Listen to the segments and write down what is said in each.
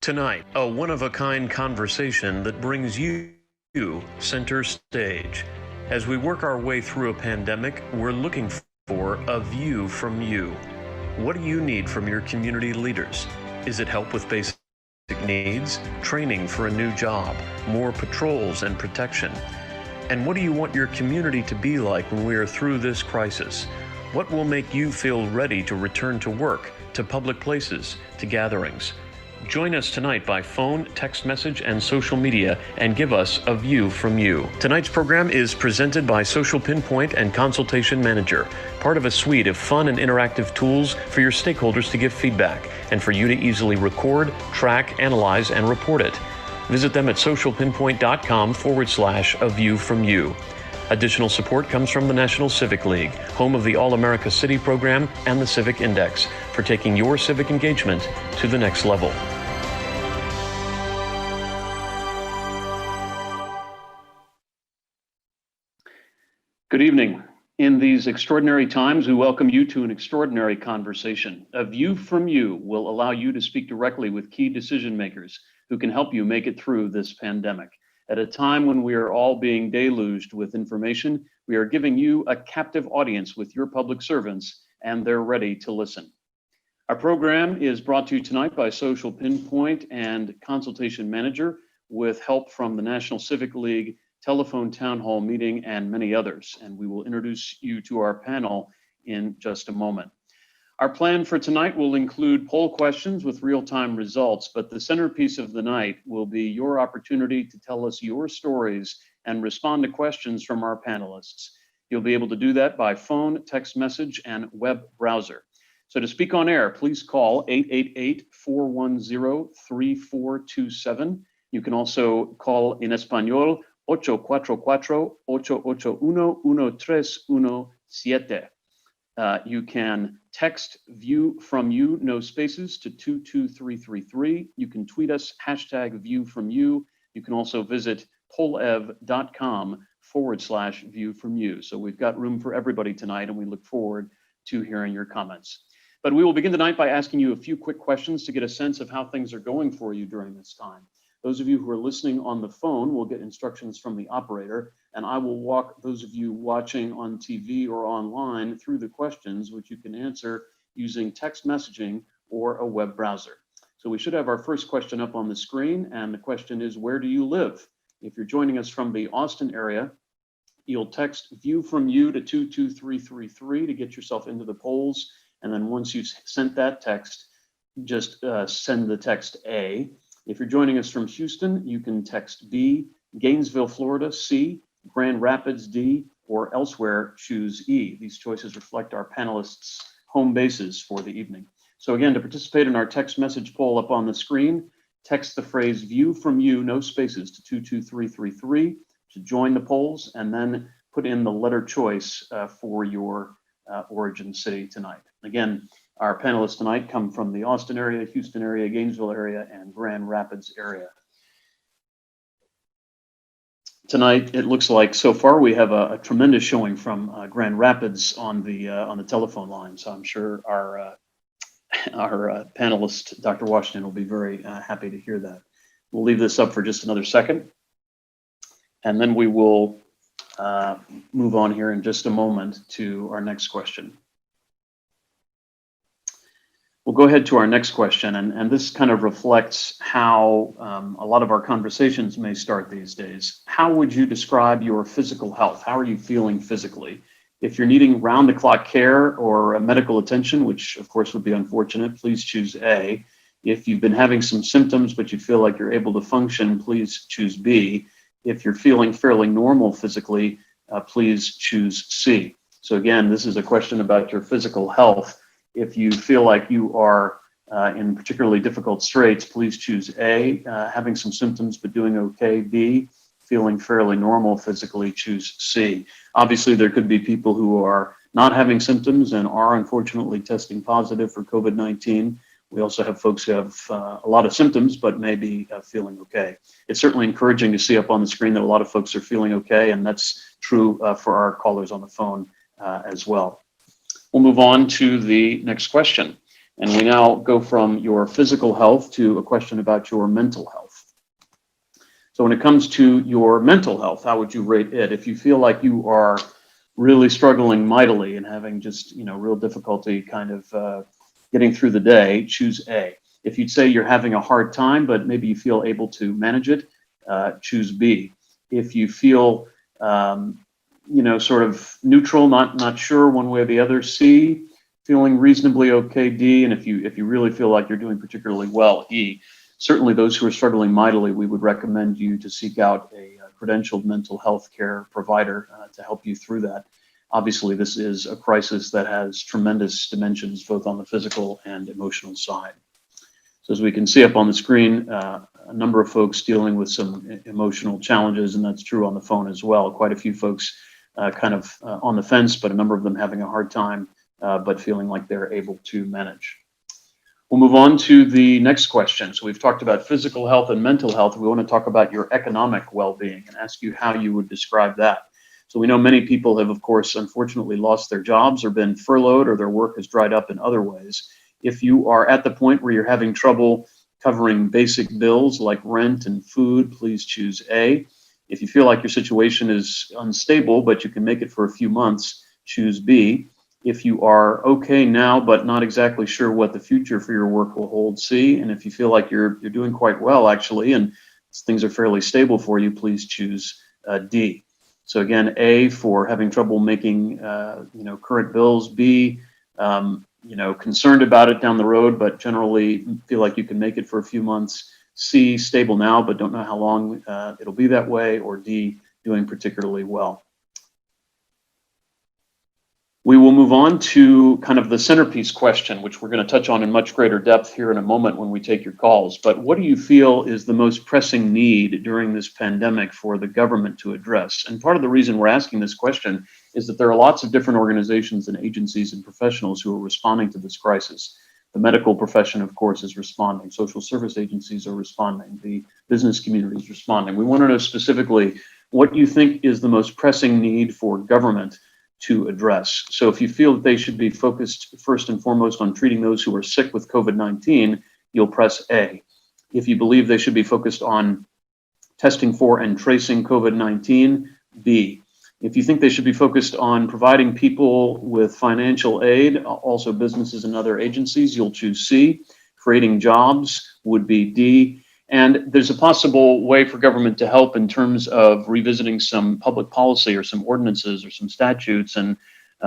Tonight, a one-of-a-kind conversation that brings you center stage. As we work our way through a pandemic, we're looking for a view from you. What do you need from your community leaders? Is it help with basic needs, training for a new job, more patrols and protection? And what do you want your community to be like when we are through this crisis? What will make you feel ready to return to work, to public places, to gatherings? Join us tonight by phone, text message, and social media and give us a view from you. Tonight's program is presented by Social Pinpoint and Consultation Manager, part of a suite of fun and interactive tools for your stakeholders to give feedback and for you to easily record, track, analyze, and report it. Visit them at socialpinpoint.com/a view from you. Additional support comes from the National Civic League, home of the All-America City program and the Civic Index, for taking your civic engagement to the next level. Good evening. In these extraordinary times, we welcome you to an extraordinary conversation. A View from You will allow you to speak directly with key decision makers who can help you make it through this pandemic. At a time when we are all being deluged with information, we are giving you a captive audience with your public servants, and they're ready to listen. Our program is brought to you tonight by Social Pinpoint and Consultation Manager, with help from the National Civic League, telephone town hall meeting, and many others. And we will introduce you to our panel in just a moment. Our plan for tonight will include poll questions with real-time results, but the centerpiece of the night will be your opportunity to tell us your stories and respond to questions from our panelists. You'll be able to do that by phone, text message, and web browser. So to speak on air, please call 888-410-3427. You can also call in Espanol 844-881-1317. You can text View from You, no spaces, to 22333. You can tweet us, #View from You. You can also visit polev.com/View from You. So we've got room for everybody tonight, and we look forward to hearing your comments. But we will begin tonight by asking you a few quick questions to get a sense of how things are going for you during this time. Those of you who are listening on the phone will get instructions from the operator, and I will walk those of you watching on TV or online through the questions, which you can answer using text messaging or a web browser. So we should have our first question up on the screen, and the question is, where do you live? If you're joining us from the Austin area, you'll text View from You to 22333 to get yourself into the polls, and then once you've sent that text, just send the text A. If you're joining us from Houston, you can text B, Gainesville, Florida, C, Grand Rapids, D, or elsewhere, choose E. These choices reflect our panelists' home bases for the evening. So again, to participate in our text message poll up on the screen, text the phrase View from You, no spaces, to 22333 to join the polls, and then put in the letter choice for your origin city tonight. Again, our panelists tonight come from the Austin area, Houston area, Gainesville area, and Grand Rapids area. Tonight, it looks like so far we have a tremendous showing from Grand Rapids on the telephone line. So I'm sure our panelist, Dr. Washington, will be very happy to hear that. We'll leave this up for just another second, and then we will move on here in just a moment to our next question. We'll go ahead to our next question, and this kind of reflects how a lot of our conversations may start these days. How would you describe your physical health? How are you feeling physically? If you're needing round-the-clock care or medical attention, which of course would be unfortunate, please choose A. If you've been having some symptoms but you feel like you're able to function, please choose B. If you're feeling fairly normal physically, please choose C. So again, this is a question about your physical health. If you feel like you are in particularly difficult straits, please choose A, having some symptoms but doing okay. B, feeling fairly normal physically, choose C. Obviously, there could be people who are not having symptoms and are unfortunately testing positive for COVID-19. We also have folks who have a lot of symptoms but may be feeling okay. It's certainly encouraging to see up on the screen that a lot of folks are feeling okay, and that's true for our callers on the phone as well. We'll move on to the next question. And we now go from your physical health to a question about your mental health. So when it comes to your mental health, how would you rate it? If you feel like you are really struggling mightily and having just, real difficulty kind of getting through the day, choose A. If you'd say you're having a hard time, but maybe you feel able to manage it, choose B. If you feel, sort of neutral, not sure one way or the other, C. Feeling reasonably okay, D. And if you really feel like you're doing particularly well, E. Certainly those who are struggling mightily, we would recommend you to seek out a credentialed mental health care provider to help you through that. Obviously, this is a crisis that has tremendous dimensions, both on the physical and emotional side. So as we can see up on the screen, a number of folks dealing with some emotional challenges, and that's true on the phone as well. Quite a few folks kind of on the fence, but a number of them having a hard time, but feeling like they're able to manage. We'll move on to the next question. So we've talked about physical health and mental health. We want to talk about your economic well-being and ask you how you would describe that. So we know many people have, of course, unfortunately lost their jobs or been furloughed or their work has dried up in other ways. If you are at the point where you're having trouble covering basic bills like rent and food, please choose A. If you feel like your situation is unstable, but you can make it for a few months, choose B. If you are okay now, but not exactly sure what the future for your work will hold, C. And if you feel like you're doing quite well, actually, and things are fairly stable for you, please choose D. So again, A for having trouble making, current bills. B, concerned about it down the road, but generally feel like you can make it for a few months. C, stable now, but don't know how long it'll be that way. Or D, doing particularly well. We will move on to kind of the centerpiece question, which we're going to touch on in much greater depth here in a moment when we take your calls. But what do you feel is the most pressing need during this pandemic for the government to address? And part of the reason we're asking this question is that there are lots of different organizations and agencies and professionals who are responding to this crisis. The medical profession, of course, is responding. Social service agencies are responding. The business community is responding. We want to know specifically what you think is the most pressing need for government to address. So if you feel that they should be focused first and foremost on treating those who are sick with COVID-19, you'll press A. If you believe they should be focused on testing for and tracing COVID-19, B. If you think they should be focused on providing people with financial aid, also businesses and other agencies, you'll choose C. Creating jobs would be D. And there's a possible way for government to help in terms of revisiting some public policy or some ordinances or some statutes and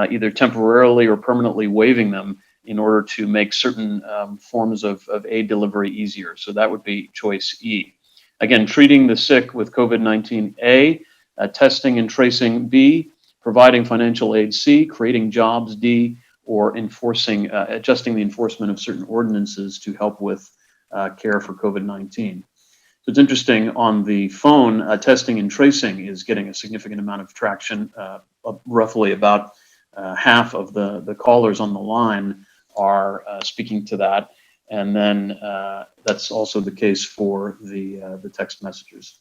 either temporarily or permanently waiving them in order to make certain forms of aid delivery easier. So that would be choice E. Again, treating the sick with COVID-19 A, testing and tracing B, providing financial aid C, creating jobs D, or adjusting the enforcement of certain ordinances to help with care for COVID-19. So it's interesting, on the phone, testing and tracing is getting a significant amount of traction. Roughly about half of the callers on the line are speaking to that. And then that's also the case for the text messages.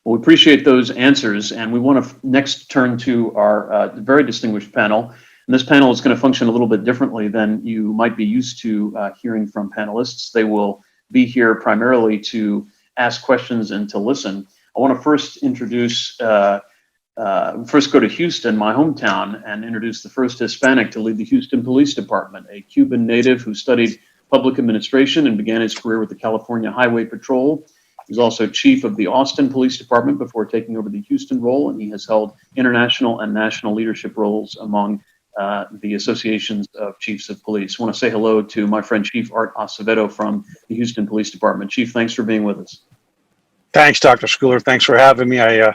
Well, we appreciate those answers, and we want to next turn to our very distinguished panel. And this panel is going to function a little bit differently than you might be used to hearing from panelists. They will be here primarily to ask questions and to listen. I want to first go to Houston, my hometown, and introduce the first Hispanic to lead the Houston Police Department, a Cuban native who studied public administration and began his career with the California Highway Patrol. He's also chief of the Austin Police Department before taking over the Houston role, and he has held international and national leadership roles among the associations of chiefs of police. I want to say hello to my friend Chief Art Acevedo from the Houston Police Department. Chief, thanks for being with us. Thanks, Dr. Schooler. Thanks for having me. I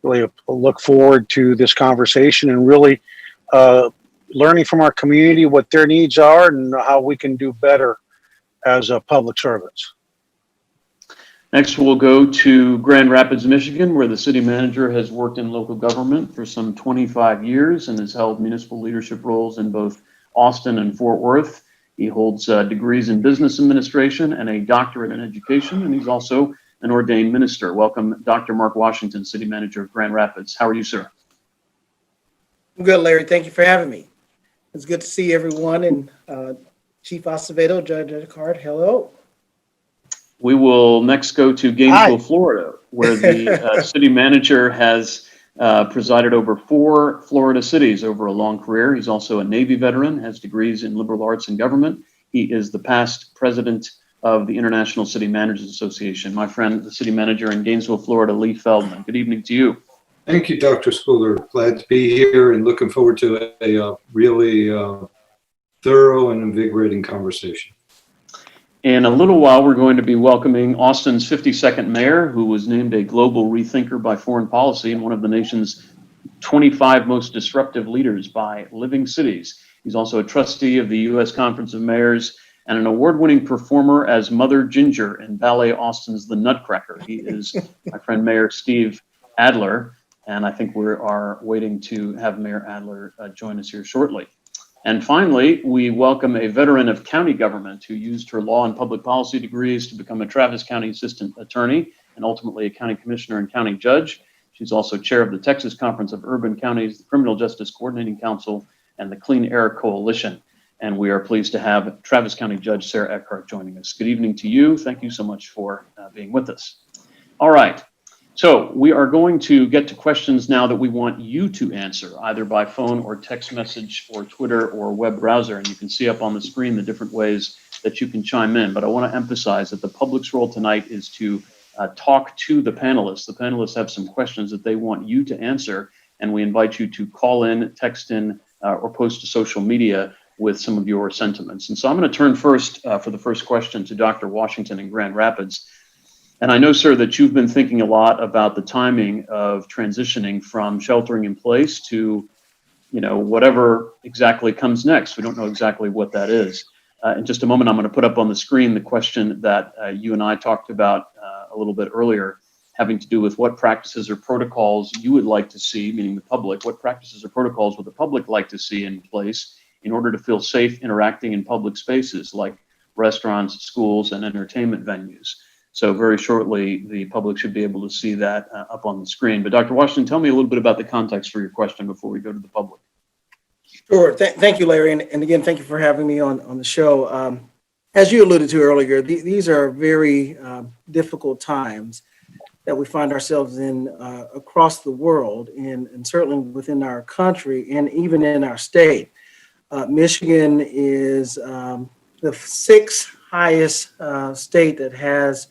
really look forward to this conversation and really learning from our community what their needs are and how we can do better as public servants. Next, we'll go to Grand Rapids, Michigan, where the city manager has worked in local government for some 25 years and has held municipal leadership roles in both Austin and Fort Worth. He holds degrees in business administration and a doctorate in education, and he's also an ordained minister. Welcome, Dr. Mark Washington, city manager of Grand Rapids. How are you, sir? I'm good, Larry. Thank you for having me. It's good to see everyone and Chief Acevedo, Judge Eckhardt, hello. We will next go to Gainesville, Florida, where the city manager has presided over 4 Florida cities over a long career. He's also a Navy veteran, has degrees in liberal arts and government. He is the past president of the International City Managers Association. My friend, the city manager in Gainesville, Florida, Lee Feldman. Good evening to you. Thank you, Dr. Schooler. Glad to be here and looking forward to a really thorough and invigorating conversation. In a little while, we're going to be welcoming Austin's 52nd mayor, who was named a global rethinker by Foreign Policy and one of the nation's 25 most disruptive leaders by Living Cities. He's also a trustee of the U.S. Conference of Mayors and an award-winning performer as Mother Ginger in Ballet Austin's The Nutcracker. He is my friend Mayor Steve Adler, and I think we are waiting to have Mayor Adler join us here shortly. And finally, we welcome a veteran of county government who used her law and public policy degrees to become a Travis County Assistant Attorney and ultimately a county commissioner and county judge. She's also chair of the Texas Conference of Urban Counties, the Criminal Justice Coordinating Council, and the Clean Air Coalition. And we are pleased to have Travis County Judge Sarah Eckhardt joining us. Good evening to you. Thank you so much for being with us. All right. So we are going to get to questions now that we want you to answer, either by phone or text message or Twitter or web browser. And you can see up on the screen the different ways that you can chime in. But I want to emphasize that the public's role tonight is to talk to the panelists. The panelists have some questions that they want you to answer, and we invite you to call in, text in, or post to social media with some of your sentiments. And so I'm going to turn first for the first question to Dr. Washington in Grand Rapids. And I know, sir, that you've been thinking a lot about the timing of transitioning from sheltering in place to, whatever exactly comes next. We don't know exactly what that is. In just a moment, I'm going to put up on the screen the question that you and I talked about a little bit earlier, having to do with what practices or protocols you would like to see, meaning the public, what practices or protocols would the public like to see in place in order to feel safe interacting in public spaces like restaurants, schools, and entertainment venues. So very shortly, the public should be able to see that up on the screen. But Dr. Washington, tell me a little bit about the context for your question before we go to the public. Sure. Thank you, Larry. And again, thank you for having me on the show. As you alluded to earlier, these are very difficult times that we find ourselves in across the world and certainly within our country and even in our state. Michigan is the 6th highest state that has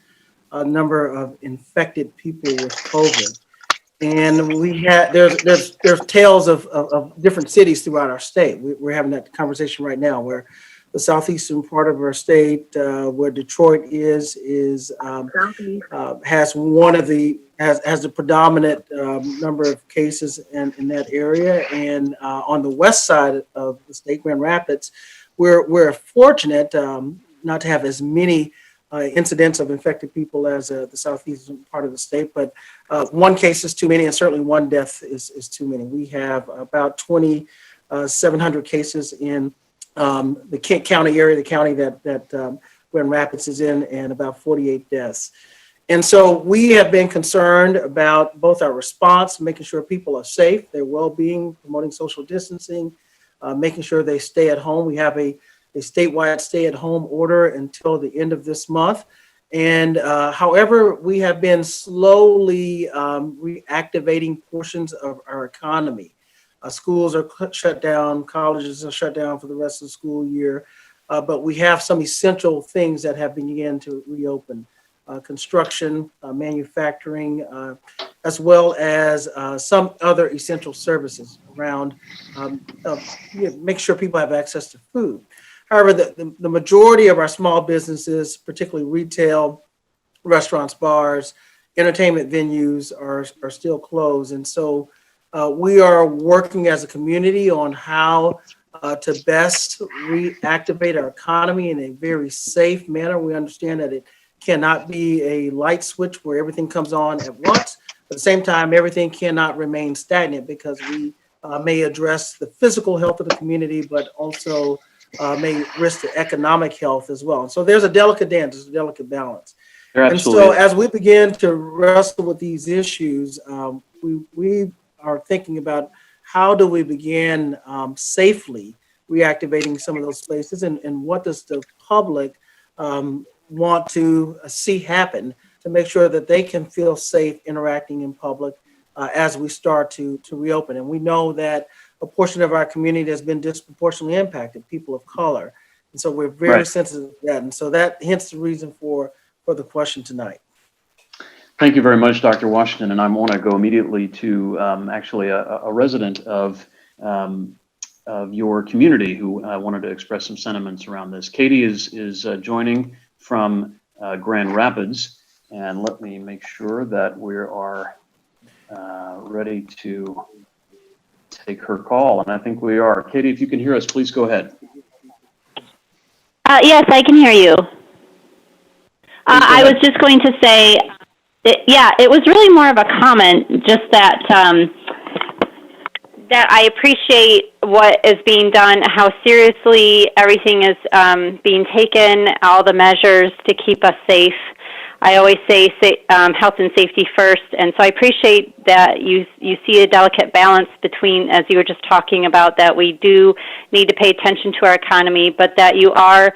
a number of infected people with COVID. And there's tales of different cities throughout our state. We're having that conversation right now where the southeastern part of our state, where Detroit has the predominant number of cases in that area. And on the west side of the state, Grand Rapids, we're fortunate not to have as many incidents of infected people as the southeastern part of the state, but one case is too many, and certainly one death is too many. We have about 2,700 cases in the Kent County area, the county that Grand Rapids is in, and about 48 deaths. And so we have been concerned about both our response, making sure people are safe, their well-being, promoting social distancing, making sure they stay at home. We have a statewide stay-at-home order until the end of this month. And however, we have been slowly reactivating portions of our economy. Schools are shut down, colleges are shut down for the rest of the school year, but we have some essential things that have begun to reopen. Construction, manufacturing, as well as some other essential services around make sure people have access to food. However, the majority of our small businesses, particularly retail, restaurants, bars, entertainment venues are still closed. And so we are working as a community on how to best reactivate our economy in a very safe manner. We understand that it cannot be a light switch where everything comes on at once. At the same time, everything cannot remain stagnant because we may address the physical health of the community, but also may risk the economic health as well. So there's a delicate dance, there's a delicate balance. And so as we begin to wrestle with these issues, we are thinking about how do we begin safely reactivating some of those spaces, and what does the public want to see happen to make sure that they can feel safe interacting in public as we start to reopen. And we know that a portion of our community has been disproportionately impacted, people of color. And so we're very sensitive to that. And so that hence the reason for the question tonight. Thank you very much, Dr. Washington. And I want to go immediately to actually a resident of your community who wanted to express some sentiments around this. Katie is joining from Grand Rapids. And let me make sure that we are ready to take her call. And I think we are. Katie, if you can hear us, please go ahead. Yes, I can hear you. I was just going to say, it was really more of a comment, just that that I appreciate what is being done, how seriously everything is being taken, all the measures to keep us safe. I always say health and safety first, and so I appreciate that you see a delicate balance between, as you were just talking about, that we do need to pay attention to our economy, but that you are,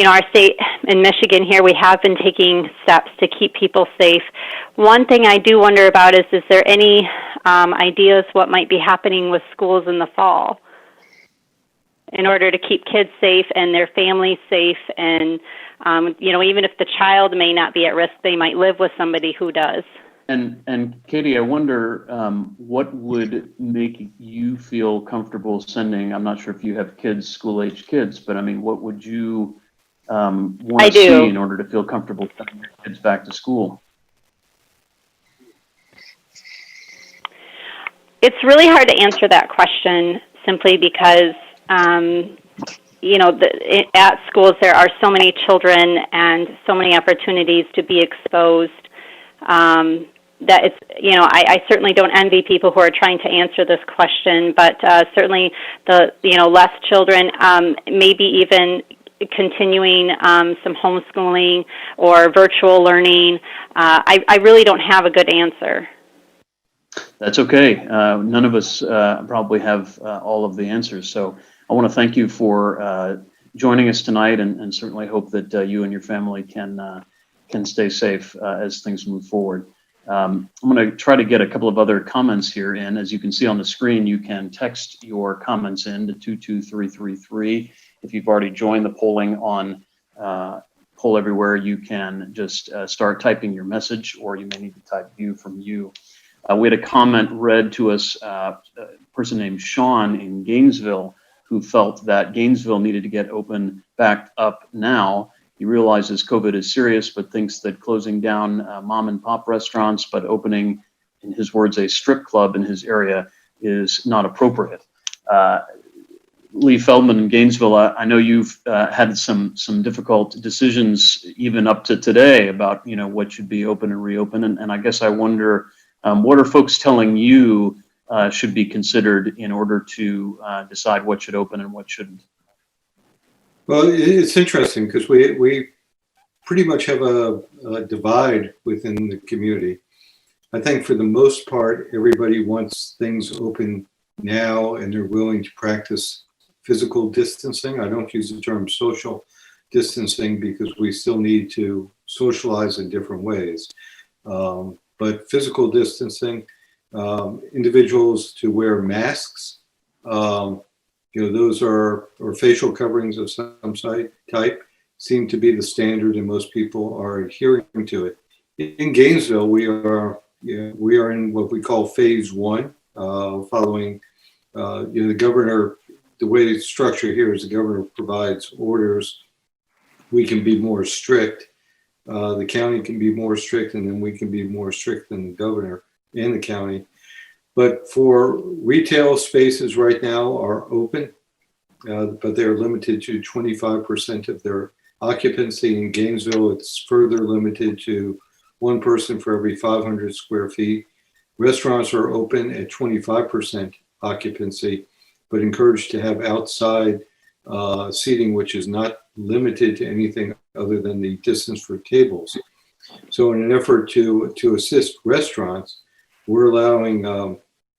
our state in Michigan here, we have been taking steps to keep people safe. One thing I do wonder about is there any ideas what might be happening with schools in the fall in order to keep kids safe and their families safe, and even if the child may not be at risk, they might live with somebody who does. And Katie, I wonder what would make you feel comfortable sending, I'm not sure if you have kids, school-age kids, but I mean, what would you want to see in order to feel comfortable sending your kids back to school? It's really hard to answer that question simply because at schools there are so many children and so many opportunities to be exposed that it's, I certainly don't envy people who are trying to answer this question, but certainly the, less children, maybe even continuing some homeschooling or virtual learning. I really don't have a good answer. That's okay. None of us probably have all of the answers. So I want to thank you for joining us tonight, and certainly hope that you and your family can stay safe as things move forward. I'm going to try to get a couple of other comments here in. As you can see on the screen, you can text your comments in to 22333. If you've already joined the polling on Poll Everywhere, you can just start typing your message, or you may need to type view from you. We had a comment read to us, a person named Sean in Gainesville, who felt that Gainesville needed to get open back up now. He realizes COVID is serious, but thinks that closing down mom and pop restaurants, but opening, in his words, a strip club in his area is not appropriate. Lee Feldman in Gainesville, I know you've had some difficult decisions even up to today about what should be open and reopen, and I guess I wonder, what are folks telling you should be considered in order to decide what should open and what shouldn't? Well, it's interesting because we pretty much have a divide within the community. I think for the most part, everybody wants things open now and they're willing to practice physical distancing. I don't use the term social distancing because we still need to socialize in different ways. But physical distancing, individuals to wear masks, those are, or facial coverings of some type, seem to be the standard, and most people are adhering to it. In Gainesville, we are in what we call phase one, following the governor. The way it's structured here is the governor provides orders. We can be more strict. The county can be more strict, and then we can be more strict than the governor and the county. But for retail spaces right now are open, but they're limited to 25% of their occupancy. In Gainesville, it's further limited to one person for every 500 square feet. Restaurants are open at 25% occupancy, but encouraged to have outside seating, which is not limited to anything other than the distance for tables. So in an effort to assist restaurants, we're allowing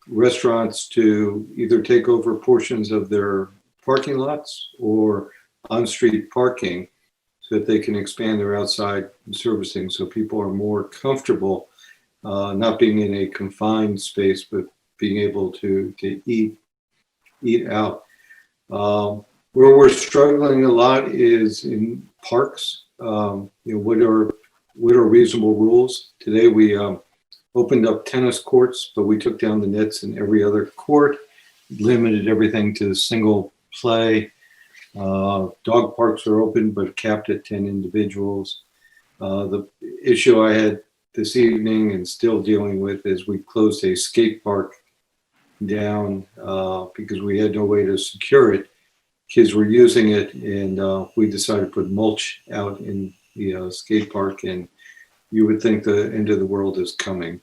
restaurants to either take over portions of their parking lots or on-street parking so that they can expand their outside servicing so people are more comfortable not being in a confined space, but being able to eat out. Where we're struggling a lot is in parks. What are reasonable rules? Today we opened up tennis courts, but we took down the nets in every other court, limited everything to single play. Dog parks are open, but capped at 10 individuals. The issue I had this evening and still dealing with is we closed a skate park down because we had no way to secure it. Kids were using it, and we decided to put mulch out in the skate park, and you would think the end of the world is coming.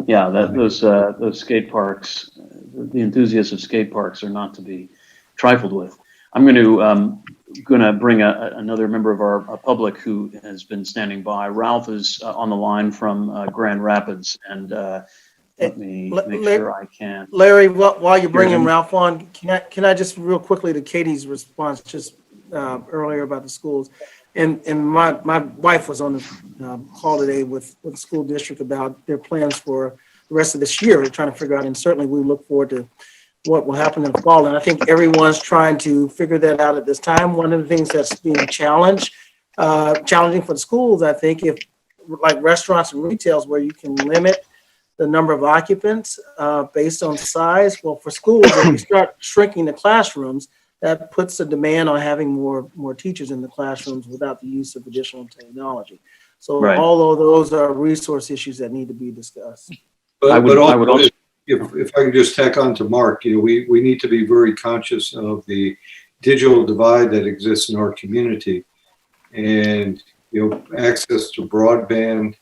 Yeah, those skate parks, the enthusiasts of skate parks are not to be trifled with. I'm going to bring another member of our public who has been standing by. Ralph is on the line from Grand Rapids, and let me make sure I can. Larry, while you're bringing him. Ralph on, can I just real quickly to Katie's response just earlier about the schools, and my wife was on the call today with the school district about their plans for the rest of this year. We're trying to figure out, and certainly we look forward to what will happen in the fall. And I think everyone's trying to figure that out at this time. One of the things that's being challenging for the schools, I think, if like restaurants and retails where you can limit the number of occupants based on size. Well, for schools, if you start shrinking the classrooms, that puts the demand on having more teachers in the classrooms without the use of additional technology. So Right. all of those are resource issues that need to be discussed. I would also. If I can just tack on to Mark, we need to be very conscious of the digital divide that exists in our community, and access to broadband,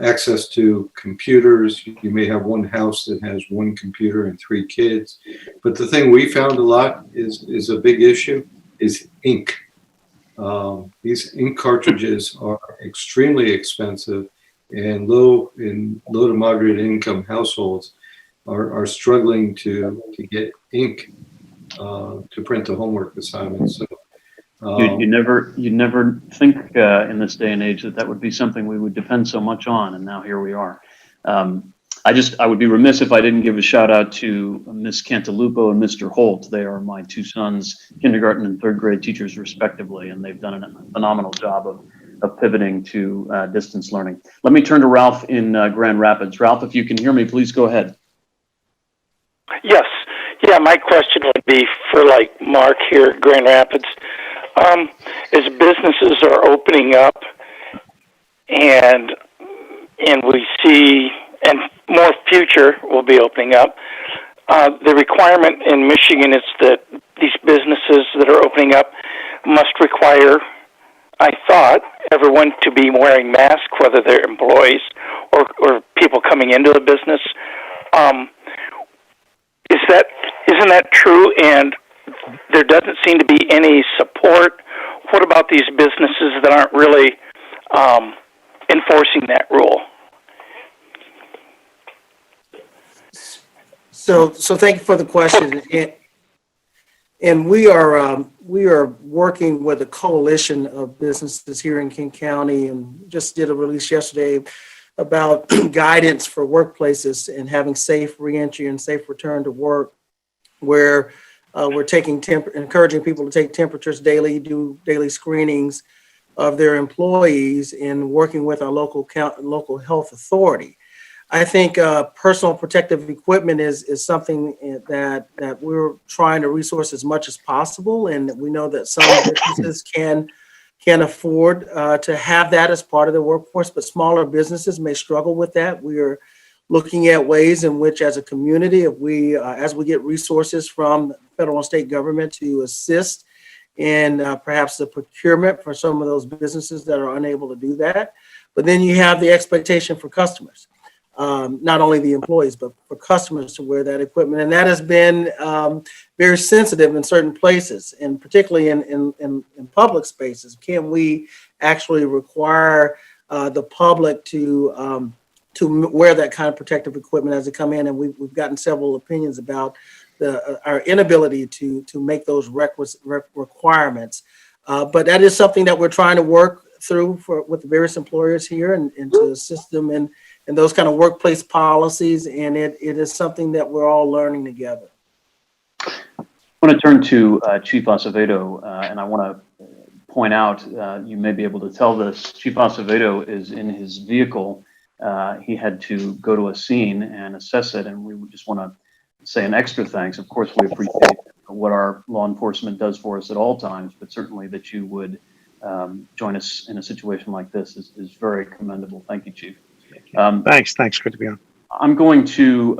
access to computers. You may have one house that has one computer and 3 kids, but the thing we found a lot is a big issue is ink. These ink cartridges are extremely expensive, and low to moderate income households are struggling to get ink to print the homework assignments. So You never think in this day and age that would be something we would depend so much on, and now here we are. I would be remiss if I didn't give a shout out to Miss Cantalupo and Mr. Holt. They are my 2 sons, kindergarten and 3rd grade teachers respectively, and they've done a phenomenal job of pivoting to distance learning. Let me turn to Ralph in Grand Rapids. Ralph, if you can hear me, please go ahead. Yes. Yeah, my question would be for like Mark here at Grand Rapids. As businesses are opening up and we see, and more future will be opening up, the requirement in Michigan is that these businesses that are opening up must require, I thought, everyone to be wearing masks, whether they're employees or people coming into the business. Isn't that true? And there doesn't seem to be any support. What about these businesses that aren't really enforcing that rule? So thank you for the question. And we are working with a coalition of businesses here in King County, and just did a release yesterday about guidance for workplaces and having safe reentry and safe return to work, where we're encouraging people to take temperatures daily, do daily screenings of their employees, and working with our local health authority. I think personal protective equipment is something that we're trying to resource as much as possible, and we know that some businesses can afford to have that as part of their workforce, but smaller businesses may struggle with that. We are looking at ways in which, as a community, if we as we get resources from federal and state government to assist in perhaps the procurement for some of those businesses that are unable to do that. But then you have the expectation for customers. Not only the employees, but for customers to wear that equipment. And that has been very sensitive in certain places, and particularly in public spaces. Can we actually require the public to wear that kind of protective equipment as they come in. And we've gotten several opinions about our inability to make those requirements. But that is something that we're trying to work through with the various employers here and to assist them in those kind of workplace policies. And it is something that we're all learning together. I want to turn to Chief Acevedo, and I want to point out, you may be able to tell this, Chief Acevedo is in his vehicle. He had to go to a scene and assess it, and we would just want to say an extra thanks. Of course, we appreciate what our law enforcement does for us at all times, but certainly that you would join us in a situation like this is very commendable. Thank you, Chief. Thanks. Good to be on. I'm going to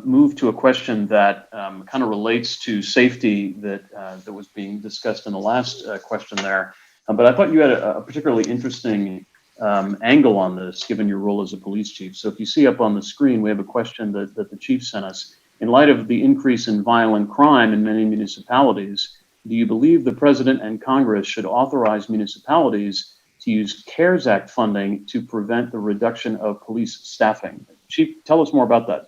move to a question that kind of relates to safety that was being discussed in the last question there. But I thought you had a particularly interesting angle on this, given your role as a police chief. So if you see up on the screen, we have a question that the chief sent us. In light of the increase in violent crime in many municipalities, do you believe the President and Congress should authorize municipalities to use CARES Act funding to prevent the reduction of police staffing? Chief, tell us more about that.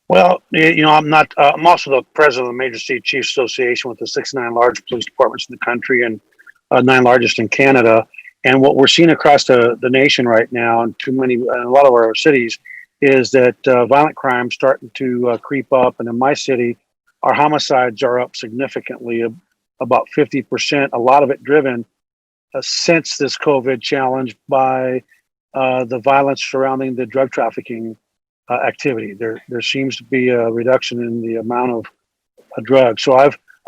Well, I'm also the president of the Major City Chiefs Association with the 69 large police departments in the country and 9 largest in Canada. And what we're seeing across the nation right now in a lot of our cities is that violent crime starting to creep up. And in my city, our homicides are up significantly, about 50%, a lot of it driven since this COVID challenge by the violence surrounding the drug trafficking activity. There seems to be a reduction in the amount of drugs. So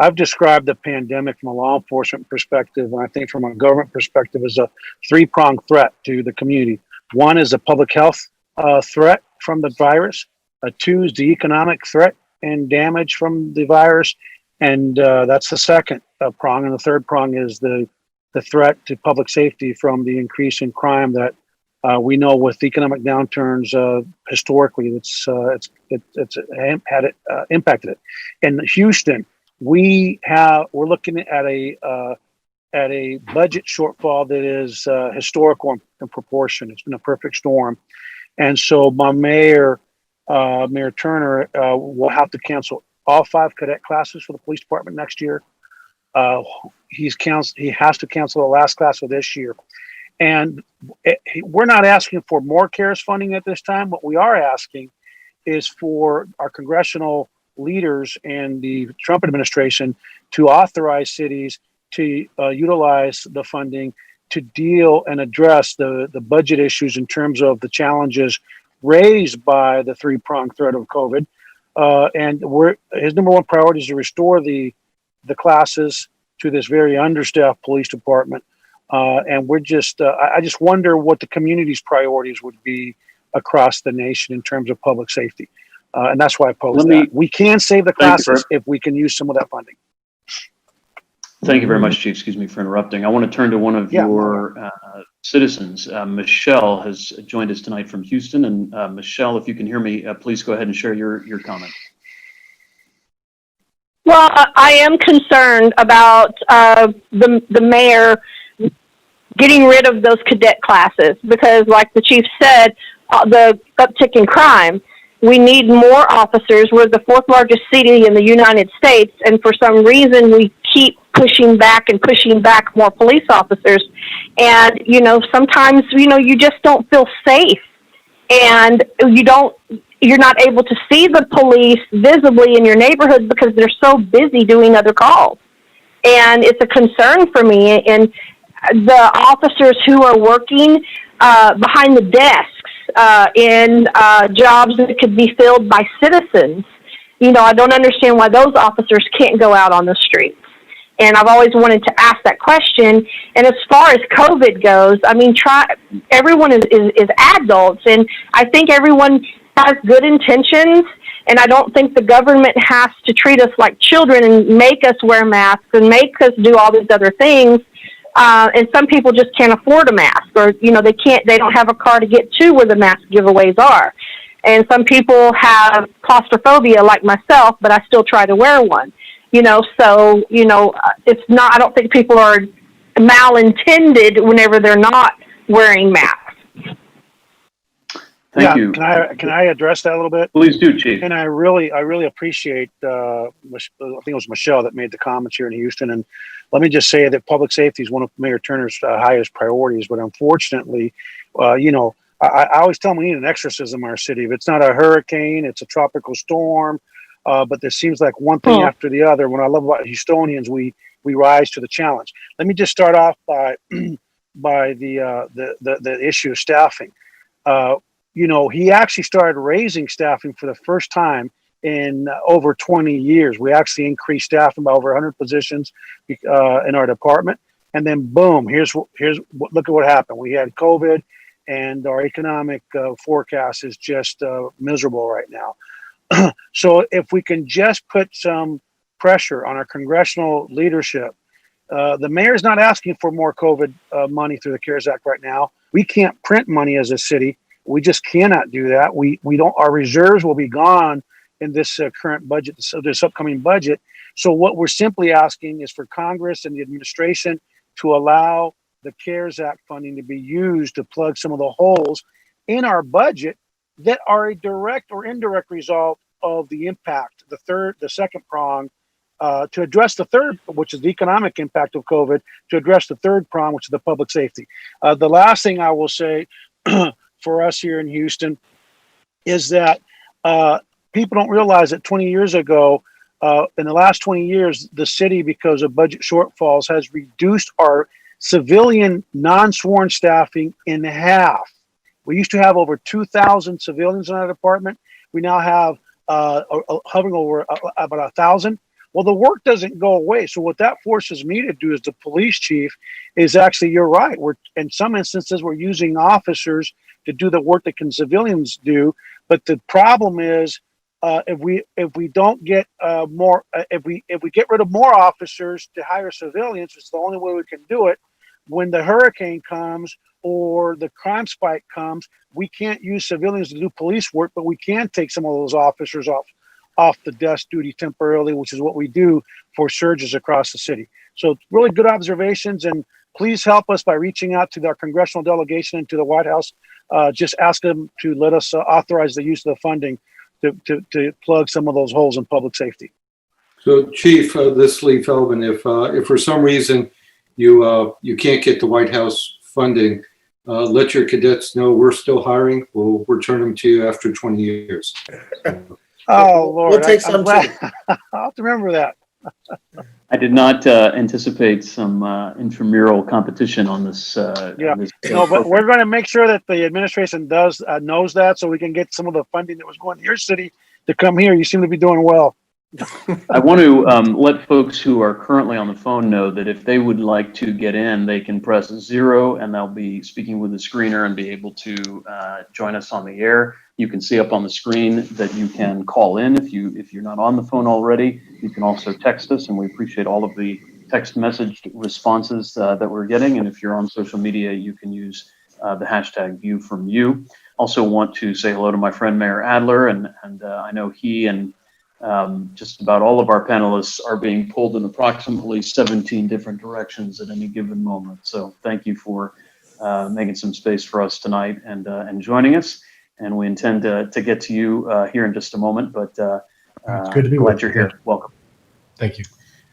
I've described the pandemic from a law enforcement perspective, and I think from a government perspective, as a 3-pronged threat to the community. One is a public health threat from the virus. 2 is the economic threat and damage from the virus, and that's the second prong. And the third prong is the threat to public safety from the increase in crime that we know with economic downturns historically had impacted it. In Houston, we're looking at a budget shortfall that is historical in proportion. It's been a perfect storm, and so my Mayor Turner will have to cancel all 5 cadet classes for the police department next year. He has to cancel the last class for this year. And we're not asking for more CARES funding at this time. What we are asking is for our congressional leaders and the Trump administration to authorize cities to utilize the funding to deal and address the budget issues in terms of the challenges raised by the 3-pronged threat of COVID. And his number one priority is to restore the classes to this very understaffed police department. And I just wonder what the community's priorities would be across the nation in terms of public safety. And that's why I posed that. We can save the classes if we can use some of that funding. Thank you very much, Chief. Excuse me for interrupting. I want to turn to one of your citizens. Michelle has joined us tonight from Houston. And Michelle, if you can hear me, please go ahead and share your comment. Well, I am concerned about the mayor getting rid of those cadet classes because, like the chief said, the uptick in crime. We need more officers. We're the 4th largest city in the United States, and for some reason we keep pushing back more police officers. And, sometimes, you just don't feel safe. And you're not able to see the police visibly in your neighborhood because they're so busy doing other calls. And it's a concern for me. And the officers who are working behind the desks in jobs that could be filled by citizens, I don't understand why those officers can't go out on the streets. And I've always wanted to ask that question. And as far as COVID goes, everyone is adults, and I think everyone has good intentions, and I don't think the government has to treat us like children and make us wear masks and make us do all these other things. And some people just can't afford a mask, or, they don't have a car to get to where the mask giveaways are. And some people have claustrophobia like myself, but I still try to wear one. It's not, I don't think people are malintended whenever they're not wearing masks. Thank you. Can I address that a little bit? Please do, Chief. And I really appreciate, I think it was Michelle that made the comments here in Houston. And let me just say that public safety is one of Mayor Turner's highest priorities. But unfortunately, I always tell them we need an exorcism in our city. If it's not a hurricane, it's a tropical storm. But there seems like one thing after the other. What I love about Houstonians, we rise to the challenge. Let me just start off by the issue of staffing. He actually started raising staffing for the first time in over 20 years. We actually increased staffing by over 100 positions in our department. And then boom, look at what happened. We had COVID, and our economic forecast is just miserable right now. So if we can just put some pressure on our congressional leadership, the mayor's not asking for more COVID money through the CARES Act right now. We can't print money as a city. We just cannot do that. We don't. Our reserves will be gone in this current budget, this upcoming budget. So what we're simply asking is for Congress and the administration to allow the CARES Act funding to be used to plug some of the holes in our budget that are a direct or indirect result of the impact, the second prong, to address the third, which is the economic impact of COVID, to address the third prong, which is the public safety. The last thing I will say for us here in Houston is that people don't realize that 20 years ago, in the last 20 years, the city, because of budget shortfalls, has reduced our civilian non-sworn staffing in half. We used to have over 2,000 civilians in our department. We now have hovering over about 1,000. Well, the work doesn't go away. So what that forces me to do as the police chief is actually, you're right. In some instances, we're using officers to do the work that civilians do. But the problem is, if we don't get more, if we get rid of more officers to hire civilians, it's the only way we can do it. When the hurricane comes or the crime spike comes, we can't use civilians to do police work, but we can take some of those officers off the desk duty temporarily, which is what we do for surges across the city. So really good observations, and please help us by reaching out to our congressional delegation and to the White House. Just ask them to let us authorize the use of the funding to plug some of those holes in public safety. So, Chief, this is Lee Feldman. If for some reason you can't get the White House funding, let your cadets know we're still hiring. We'll return them to you after 20 years. Oh, Lord. We'll take some too. I'll have to remember that. I did not anticipate some intramural competition on this. But we're going to make sure that the administration knows that, so we can get some of the funding that was going to your city to come here. You seem to be doing well. I want to let folks who are currently on the phone know that if they would like to get in, they can press 0 and they'll be speaking with the screener and be able to join us on the air. You can see up on the screen that you can call in if you're not on the phone already. You can also text us, and we appreciate all of the text message responses that we're getting. And if you're on social media, you can use the hashtag #ViewFromYou. Also want to say hello to my friend Mayor Adler, and I know he and just about all of our panelists are being pulled in approximately 17 different directions at any given moment. So thank you for making some space for us tonight and joining us. And we intend to get to you here in just a moment, but it's good to be glad you're here. Welcome. Thank you.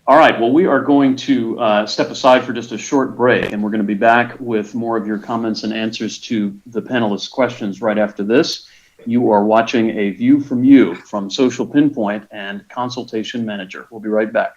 All right, well, we are going to step aside for just a short break, and we're going to be back with more of your comments and answers to the panelists' questions right after this. You are watching A View from You from Social Pinpoint and Consultation Manager. We'll be right back.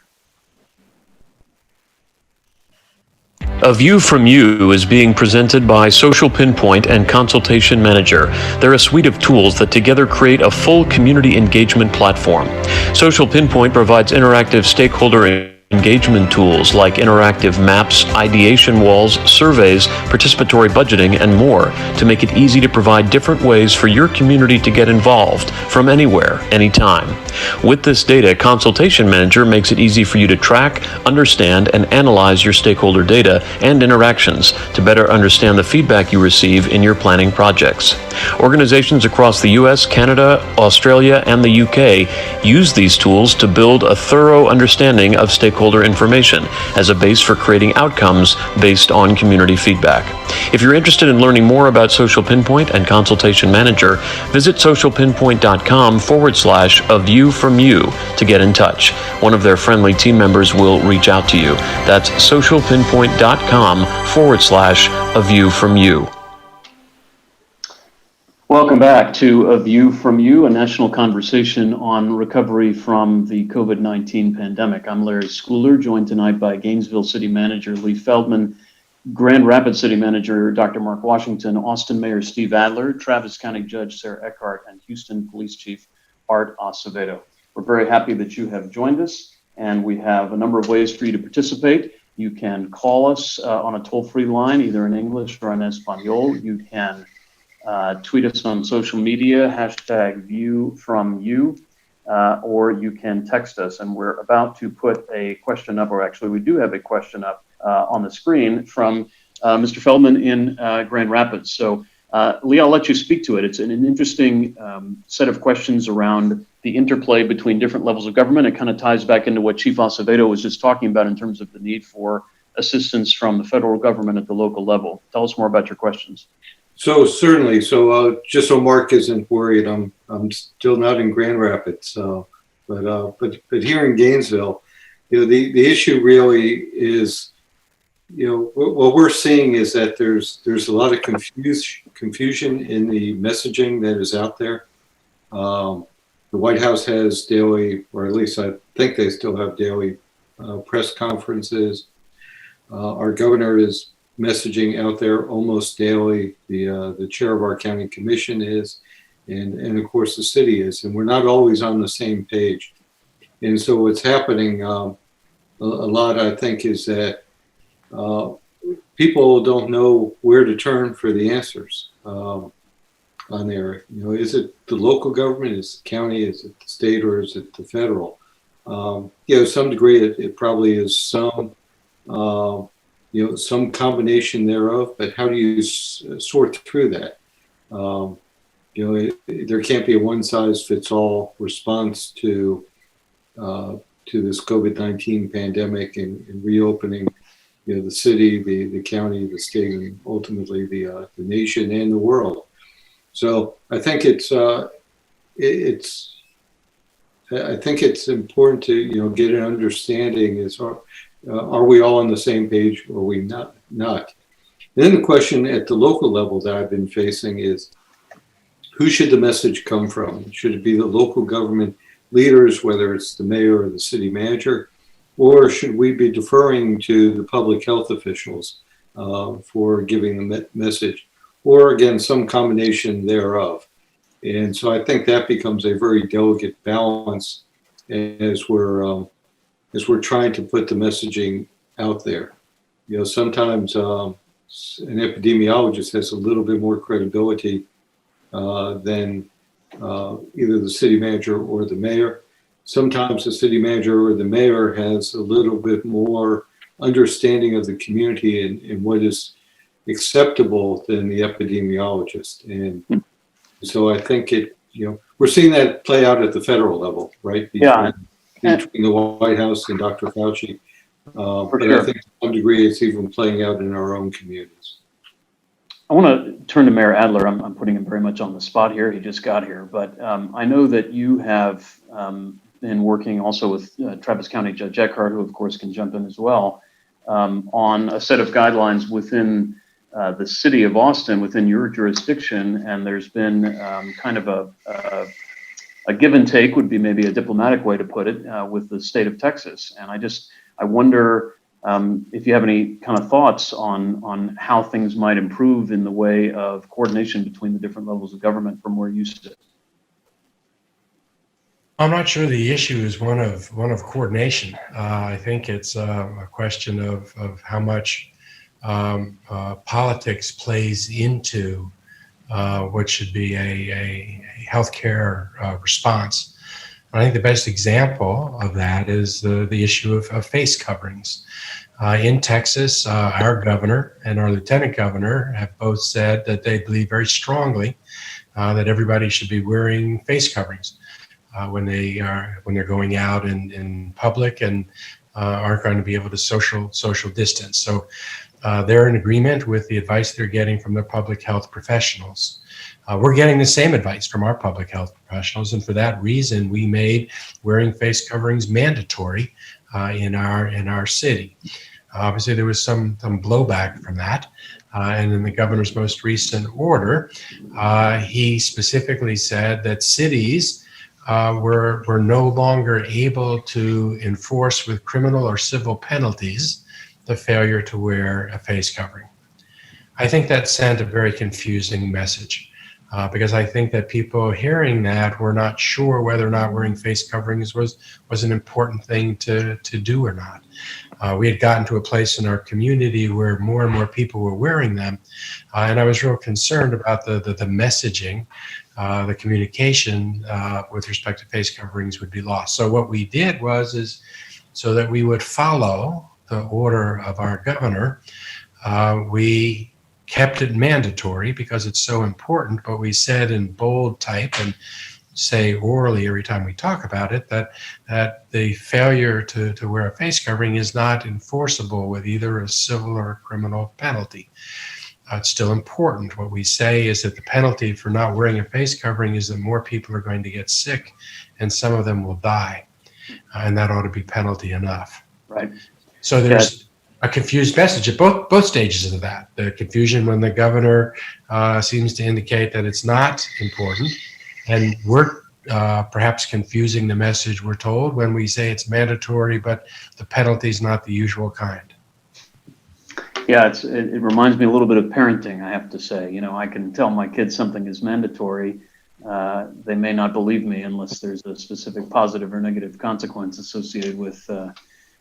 A View from You is being presented by Social Pinpoint and Consultation Manager. They're a suite of tools that together create a full community engagement platform. Social Pinpoint provides interactive stakeholder engagement tools like interactive maps, ideation walls, surveys, participatory budgeting, and more to make it easy to provide different ways for your community to get involved from anywhere, anytime. With this data, Consultation Manager makes it easy for you to track, understand, and analyze your stakeholder data and interactions to better understand the feedback you receive in your planning projects. Organizations across the US, Canada, Australia, and the UK use these tools to build a thorough understanding of stakeholder stakeholder information as a base for creating outcomes based on community feedback. If you're interested in learning more about Social Pinpoint and Consultation Manager, visit socialpinpoint.com/a view from you to get in touch. One of their friendly team members will reach out to you. That's socialpinpoint.com/a view from you. Welcome back to A View from You, a national conversation on recovery from the COVID-19 pandemic. I'm Larry Schooler, joined tonight by Gainesville City Manager Lee Feldman, Grand Rapids City Manager Dr. Mark Washington, Austin Mayor Steve Adler, Travis County Judge Sarah Eckhardt, and Houston Police Chief Art Acevedo. We're very happy that you have joined us, and we have a number of ways for you to participate. You can call us on a toll-free line, either in English or in Espanol. You can tweet us on social media, #ViewFromYou, or you can text us. And we're about to put a question up, or actually we do have a question up on the screen from Mr. Feldman in Grand Rapids. So Lee, I'll let you speak to it. It's an interesting set of questions around the interplay between different levels of government. It kind of ties back into what Chief Acevedo was just talking about in terms of the need for assistance from the federal government at the local level. Tell us more about your questions. So certainly. So just so Mark isn't worried, I'm still not in Grand Rapids. But here in Gainesville, the issue really is, what we're seeing is that there's a lot of confusion in the messaging that is out there. The White House has daily, or at least I think they still have daily press conferences. Our governor is messaging out there almost daily. The chair of our county commission is, and of course the city is, and we're not always on the same page. And so what's happening a lot, I think, is that people don't know where to turn for the answers on there. Is it the local government, is it the county, is it the state, or is it the federal? To some degree, it probably is some combination thereof, but how do you sort through that? There can't be a one-size-fits-all response to this COVID-19 pandemic and reopening, the city, the county, the state, and ultimately the nation and the world. So I think it's important to get an understanding is. Are we all on the same page, or are we not? And then the question at the local level that I've been facing is, who should the message come from? Should it be the local government leaders, whether it's the mayor or the city manager, or should we be deferring to the public health officials for giving the message, or again, some combination thereof? And so I think that becomes a very delicate balance as we're trying to put the messaging out there. Sometimes an epidemiologist has a little bit more credibility than either the city manager or the mayor. Sometimes the city manager or the mayor has a little bit more understanding of the community and what is acceptable than the epidemiologist. And so I think we're seeing that play out at the federal level, right? Between the White House and Dr. Fauci. But sure. I think to some degree it's even playing out in our own communities. I want to turn to Mayor Adler. I'm putting him very much on the spot here. He just got here. But I know that you have been working also with Travis County Judge Eckhardt, who of course can jump in as well, on a set of guidelines within the city of Austin, within your jurisdiction. And there's been kind of a give and take would be maybe a diplomatic way to put it with the state of Texas. And I wonder if you have any kind of thoughts on how things might improve in the way of coordination between the different levels of government from where you sit. I'm not sure the issue is one of coordination. I think it's a question of how much politics plays into what should be a healthcare response. I think the best example of that is the issue of face coverings. In Texas, our governor and our lieutenant governor have both said that they believe very strongly that everybody should be wearing face coverings when they're going out in public, and aren't going to be able to social distance. So they're in agreement with the advice they're getting from their public health professionals. We're getting the same advice from our public health professionals, and for that reason, we made wearing face coverings mandatory in our city. Obviously, there was some blowback from that, and in the governor's most recent order, he specifically said that cities were no longer able to enforce with criminal or civil penalties the failure to wear a face covering. I think that sent a very confusing message. Because I think that people hearing that were not sure whether or not wearing face coverings was an important thing to do or not. We had gotten to a place in our community where more and more people were wearing them, and I was real concerned about the messaging, the communication with respect to face coverings would be lost. So what we did is so that we would follow the order of our governor, we kept it mandatory because it's so important, but we said in bold type and say orally every time we talk about it that the failure to wear a face covering is not enforceable with either a civil or a criminal penalty. It's still important. What we say is that the penalty for not wearing a face covering is that more people are going to get sick and some of them will die. And that ought to be penalty enough. Right. So there's a confused message at both stages of that. The confusion when the governor seems to indicate that it's not important, and we're perhaps confusing the message we're told when we say it's mandatory, but the penalty is not the usual kind. Yeah, it reminds me a little bit of parenting, I have to say. You know, I can tell my kids something is mandatory. They may not believe me unless there's a specific positive or negative consequence associated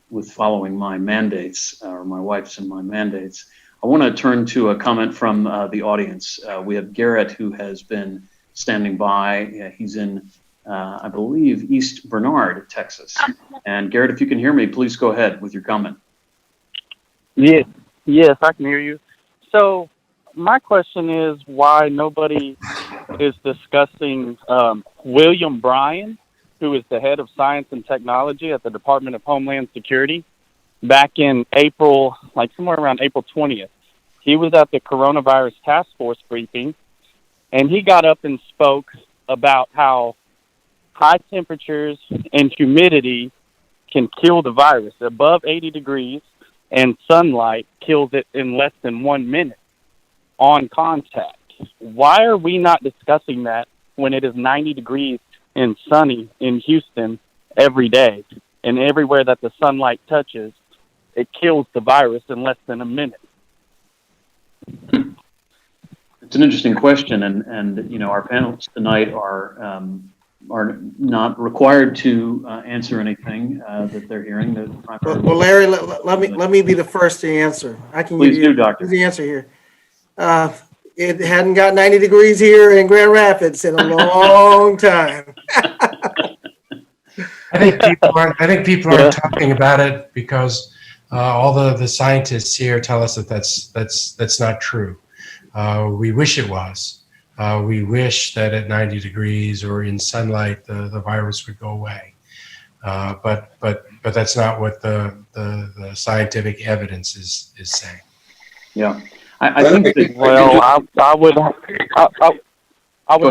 with following my mandates, or my wife's and my mandates. I want to turn to a comment from the audience. We have Garrett, who has been standing by. He's in, I believe, East Bernard, Texas. And Garrett, if you can hear me, please go ahead with your comment. Yes, I can hear you. So my question is why nobody is discussing William Bryan, who is the head of science and technology at the Department of Homeland Security, back in April, like somewhere around April 20th. He was at the coronavirus task force briefing, and he got up and spoke about how high temperatures and humidity can kill the virus. Above 80 degrees and sunlight kills it in less than 1 minute on contact. Why are we not discussing that when it is 90 degrees and sunny in Houston every day, and everywhere that the sunlight touches, it kills the virus in less than a minute? It's an interesting question, and you know, our panelists tonight are not required to answer anything that they're hearing. Well, Larry, let me be the first to answer. I can Please give you do, Doctor. the answer here. It hadn't got 90 degrees here in Grand Rapids in a long time. I think people aren't talking about it because all the scientists here tell us that that's not true. We wish it was. We wish that at 90 degrees or in sunlight the virus would go away. But that's not what the scientific evidence is saying. Yeah. I think that, well, I would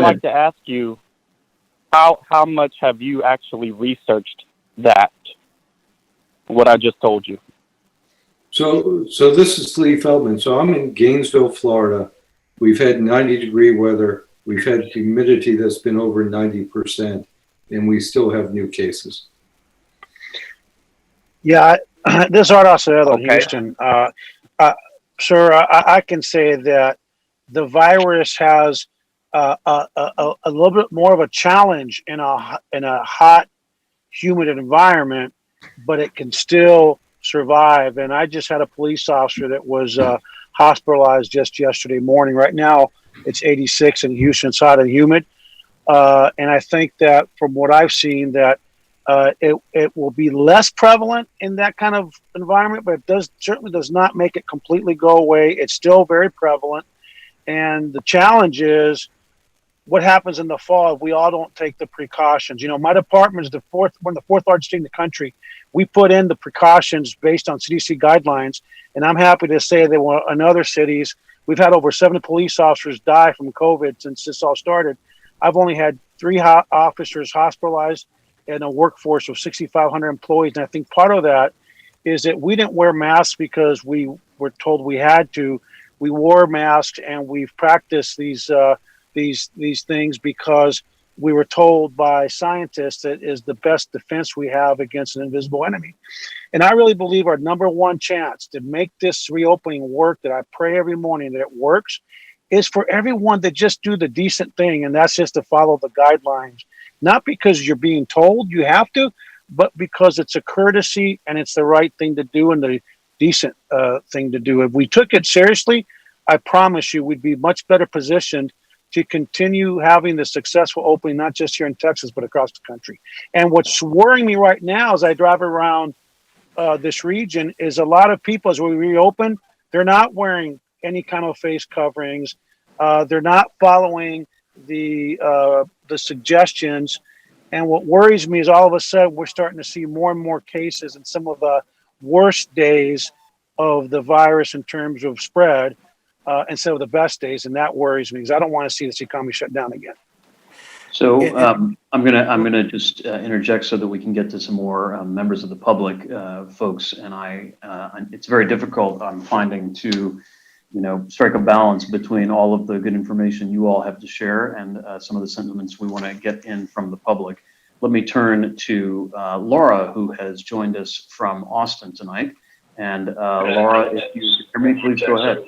like to ask you, how much have you actually researched that, what I just told you? So this is Lee Feldman. So I'm in Gainesville, Florida. We've had 90-degree weather. We've had humidity that's been over 90%, and we still have new cases. Yeah, this is Art Acevedo in Houston. Sir, I can say that the virus has a little bit more of a challenge in a hot, humid environment, but it can still survive. And I just had a police officer that was hospitalized just yesterday morning. Right now, it's 86 in Houston, it's hot and humid. And I think that from what I've seen, that it will be less prevalent in that kind of environment, but it certainly does not make it completely go away. It's still very prevalent. And the challenge is what happens in the fall if we all don't take the precautions? You know, my department is we're the fourth largest state in the country. We put in the precautions based on CDC guidelines, and I'm happy to say that in other cities, we've had over 7 police officers die from COVID since this all started. I've only had 3 officers hospitalized and a workforce of 6,500 employees. And I think part of that is that we didn't wear masks because we were told we had to. We wore masks, and we've practiced these things because we were told by scientists that is the best defense we have against an invisible enemy. And I really believe our number one chance to make this reopening work, that I pray every morning that it works, is for everyone to just do the decent thing, and that's just to follow the guidelines. Not because you're being told you have to, but because it's a courtesy and it's the right thing to do and the decent thing to do. If we took it seriously, I promise you we'd be much better positioned to continue having the successful opening, not just here in Texas, but across the country. And what's worrying me right now as I drive around this region is a lot of people, as we reopen, they're not wearing any kind of face coverings. They're not following the suggestions. And what worries me is all of a sudden we're starting to see more and more cases in some of the worst days of the virus in terms of spread instead of the best days. And that worries me because I don't want to see this economy shut down again. So I'm gonna just interject so that we can get to some more members of the public, folks. And it's very difficult, I'm finding, to strike a balance between all of the good information you all have to share and some of the sentiments we want to get in from the public. Let me turn to Laura, who has joined us from Austin tonight. And Laura, if you hear me, please go ahead.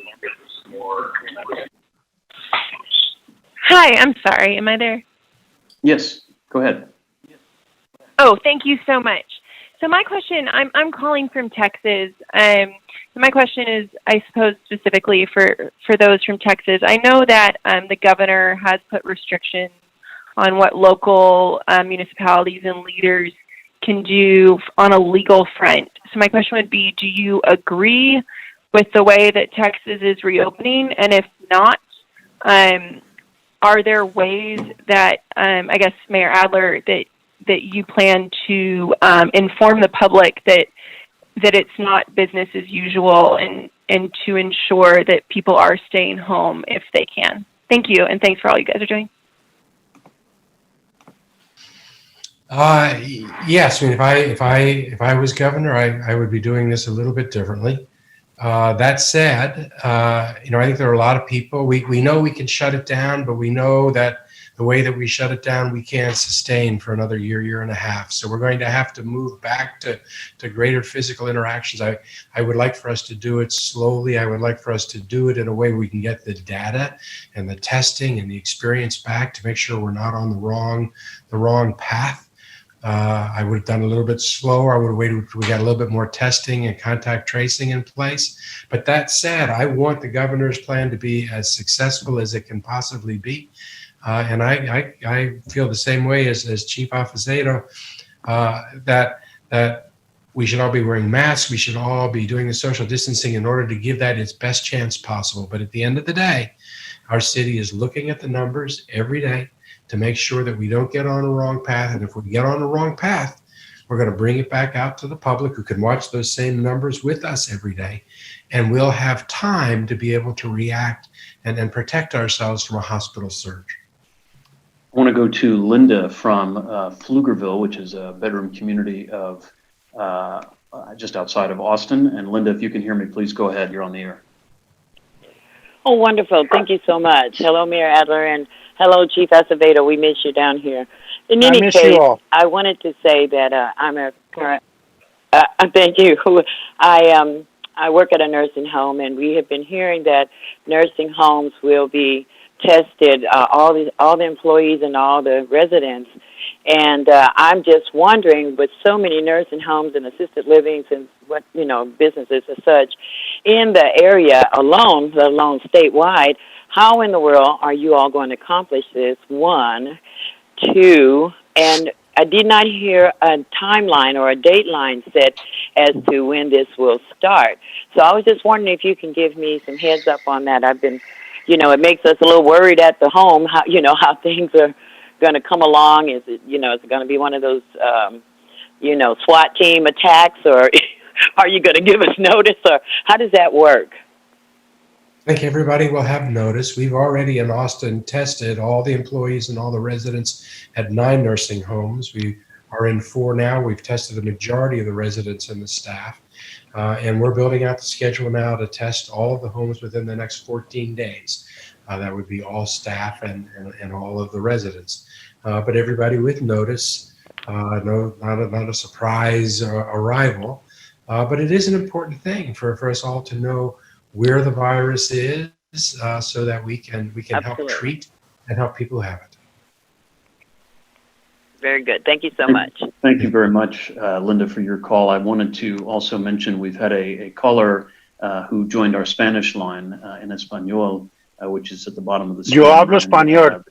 Hi, I'm sorry. Am I there? Yes, go ahead. Oh, thank you so much. So my question, I'm calling from Texas. So my question is, I suppose, specifically for those from Texas. I know that the governor has put restrictions on what local municipalities and leaders can do on a legal front. So my question would be, do you agree with the way that Texas is reopening? And if not, are there ways that, I guess, Mayor Adler, that you plan to inform the public that it's not business as usual and to ensure that people are staying home if they can? Thank you, and thanks for all you guys are doing. Yes, I mean, if I was governor, I would be doing this a little bit differently. That said, I think there are a lot of people. We know we can shut it down, but we know that the way that we shut it down, we can't sustain for another year and a half. So we're going to have to move back to greater physical interactions. I would like for us to do it slowly. I would like for us to do it in a way we can get the data and the testing and the experience back to make sure we're not on the wrong path. I would have done a little bit slower. I would have waited until we got a little bit more testing and contact tracing in place. But that said, I want the governor's plan to be as successful as it can possibly be. And I feel the same way as Chief Acevedo, that we should all be wearing masks. We should all be doing the social distancing in order to give that its best chance possible. But at the end of the day, our city is looking at the numbers every day to make sure that we don't get on a wrong path. And if we get on a wrong path, we're going to bring it back out to the public who can watch those same numbers with us every day. And we'll have time to be able to react and protect ourselves from a hospital surge. I want to go to Linda from Pflugerville, which is a bedroom community of just outside of Austin. And Linda, if you can hear me, please go ahead. You're on the air. Oh, wonderful. Thank you so much. Hello, Mayor Adler, and hello, Chief Acevedo. We miss you down here. In any case, I wanted to say that I'm a current, thank you. I work at a nursing home, and we have been hearing that nursing homes will be tested, all the employees and all the residents. And I'm just wondering, with so many nursing homes and assisted livings and businesses as such in the area alone, let alone statewide, how in the world are you all going to accomplish this? 1, 2, and I did not hear a timeline or a dateline set as to when this will start. So I was just wondering if you can give me some heads up on that. I've been it makes us a little worried at the home, how things are going to come along. Is it, is it going to be one of those, SWAT team attacks, or are you going to give us notice, or how does that work? I think everybody will have notice. We've already in Austin tested all the employees and all the residents at 9 nursing homes. We are in 4 now. We've tested the majority of the residents and the staff. And we're building out the schedule now to test all of the homes within the next 14 days. That would be all staff and all of the residents. But everybody with notice, not a surprise arrival, but it is an important thing for us all to know where the virus is, so that we can help treat and help people who have it. Very good. Thank you so much. Thank you very much, Linda, for your call. I wanted to also mention we've had a caller who joined our Spanish line in Espanol, which is at the bottom of the screen. Yo hablo español.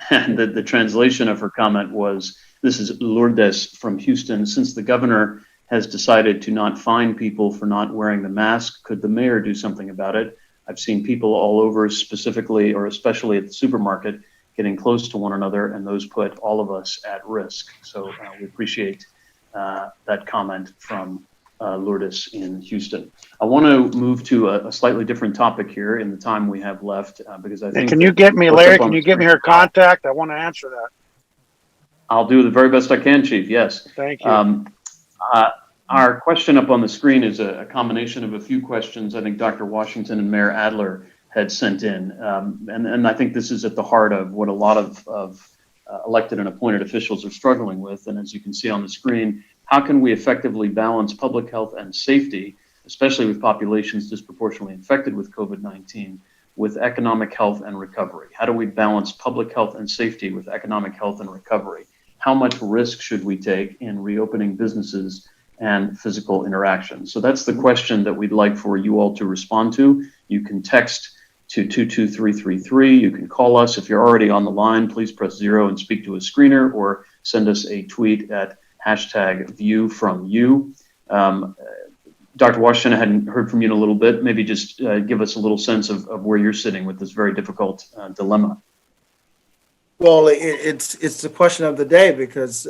And the translation of her comment was, this is Lourdes from Houston. Since the governor has decided to not fine people for not wearing the mask, could the mayor do something about it? I've seen people all over, specifically or especially at the supermarket, getting close to one another, and those put all of us at risk. So we appreciate that comment from Lourdes in Houston. I want to move to a slightly different topic here in the time we have left, because I think— Can you get me, Larry, can you get me her contact? I want to answer that. I'll do the very best I can, Chief, yes. Thank you. Our question up on the screen is a combination of a few questions I think Dr. Washington and Mayor Adler had sent in. And I think this is at the heart of what a lot of elected and appointed officials are struggling with. And as you can see on the screen, how can we effectively balance public health and safety, especially with populations disproportionately infected with COVID-19, with economic health and recovery? How do we balance public health and safety with economic health and recovery? How much risk should we take in reopening businesses and physical interaction? So that's the question that we'd like for you all to respond to. You can text to 22333. You can call us. If you're already on the line, please press 0 and speak to a screener, or send us a tweet at #ViewFromYou. Dr. Washington, I hadn't heard from you in a little bit. Maybe just give us a little sense of where you're sitting with this very difficult dilemma. Well, it's the question of the day, because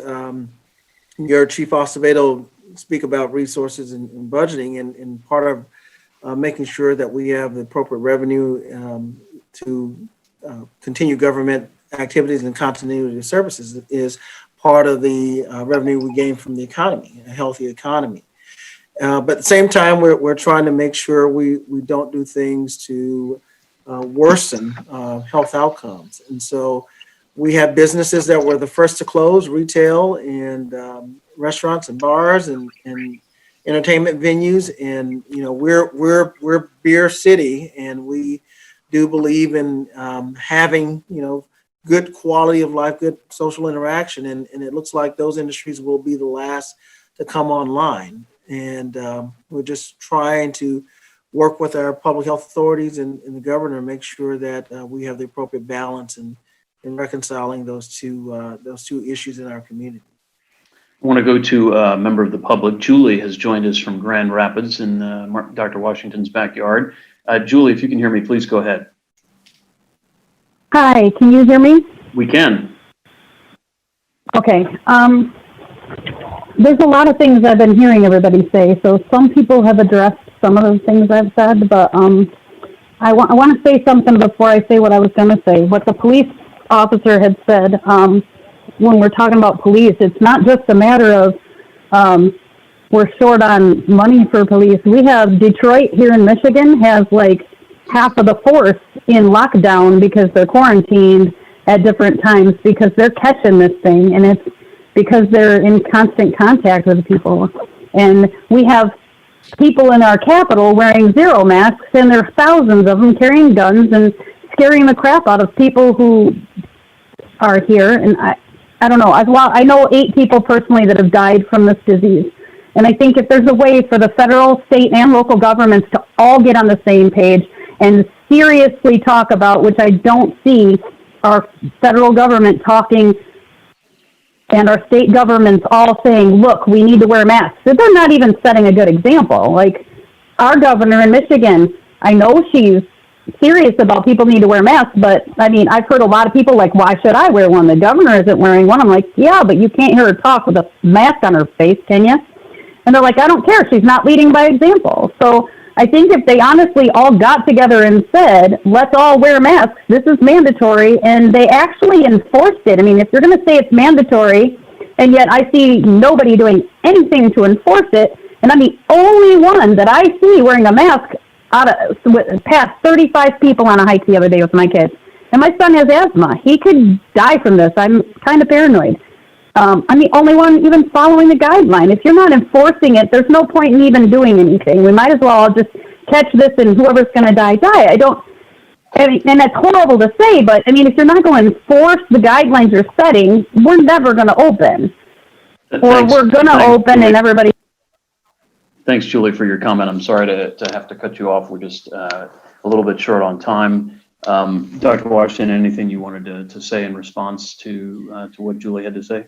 your Chief Acevedo speak about resources and budgeting, and part of making sure that we have the appropriate revenue to continue government activities and continuity of services is part of the revenue we gain from the economy, a healthy economy. But at the same time, we're trying to make sure we don't do things to worsen health outcomes. And so we have businesses that were the first to close, retail and restaurants and bars and entertainment venues. And we're Beer City, and we do believe in having good quality of life, good social interaction, and it looks like those industries will be the last to come online. And we're just trying to work with our public health authorities and the governor, make sure that we have the appropriate balance in reconciling those two issues in our community. I want to go to a member of the public. Julie has joined us from Grand Rapids in Dr. Washington's backyard. Julie, if you can hear me, please go ahead. Hi, can you hear me? We can. Okay. There's a lot of things I've been hearing everybody say, so some people have addressed some of those things I've said, but I want to say something before I say what I was going to say. What the police officer had said, when we're talking about police, it's not just a matter of we're short on money for police. We have Detroit here in Michigan has like half of the force in lockdown because they're quarantined at different times because they're catching this thing, and it's because they're in constant contact with people. And we have people in our capital wearing 0 masks, and there are thousands of them carrying guns and scaring the crap out of people who are here. And I don't know. I know 8 people personally that have died from this disease. And I think if there's a way for the federal, state, and local governments to all get on the same page and seriously talk about, which I don't see our federal government talking and our state governments all saying, look, we need to wear masks. They're not even setting a good example. Like our governor in Michigan, I know she's serious about people need to wear masks, but I mean, I've heard a lot of people like, why should I wear one? The governor isn't wearing one. I'm like, yeah, but you can't hear her talk with a mask on her face, can you? And they're like, I don't care. She's not leading by example. So I think if they honestly all got together and said, let's all wear masks, this is mandatory, and they actually enforced it. I mean, if you're going to say it's mandatory, and yet I see nobody doing anything to enforce it, and I'm the only one that I see wearing a mask past 35 people on a hike the other day with my kids. And my son has asthma. He could die from this. I'm kind of paranoid. I'm the only one even following the guideline. If you're not enforcing it, there's no point in even doing anything. We might as well all just catch this and whoever's going to die, die. And that's horrible to say, but I mean, if you're not going to enforce the guidelines you're setting, we're never going to open. Or we're going to open and everybody. Thanks, Julie, for your comment. I'm sorry to have to cut you off. We're just a little bit short on time. Dr. Washington, anything you wanted to say in response to what Julie had to say?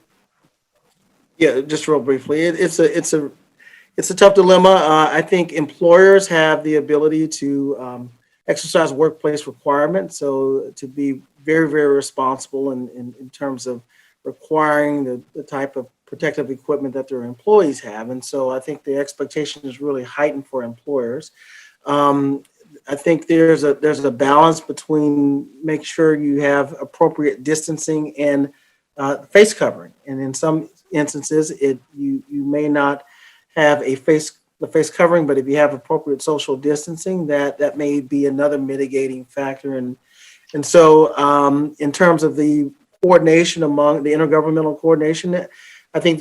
Yeah, just real briefly, it's a tough dilemma. I think employers have the ability to exercise workplace requirements, so to be very, very responsible in terms of requiring the type of protective equipment that their employees have. And so I think the expectation is really heightened for employers. I think there's a balance between make sure you have appropriate distancing and face covering. And in some instances, you may not have the face covering, but if you have appropriate social distancing, that may be another mitigating factor. And so in terms of the coordination among the intergovernmental coordination, I think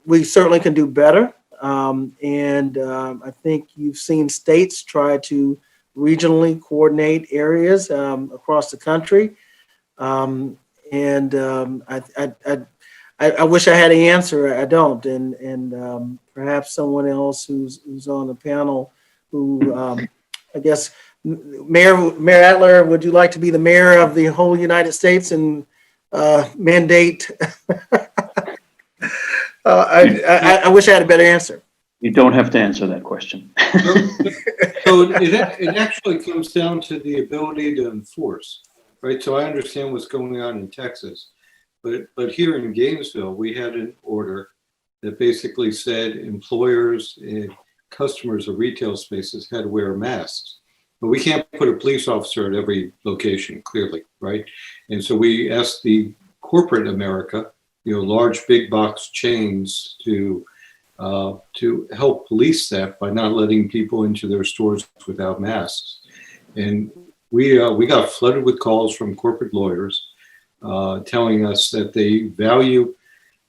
we certainly can do better. I think you've seen states try to regionally coordinate areas across the country. I wish I had an answer. I don't. And perhaps someone else who's on the panel who, I guess, Mayor Adler, would you like to be the mayor of the whole United States and mandate? I wish I had a better answer. You don't have to answer that question. So it actually comes down to the ability to enforce, right? So I understand what's going on in Texas, but here in Gainesville, we had an order that basically said employers and customers of retail spaces had to wear masks. But we can't put a police officer at every location, clearly, right? And so we asked the corporate America, large big box chains to help police that by not letting people into their stores without masks. And we got flooded with calls from corporate lawyers telling us that they value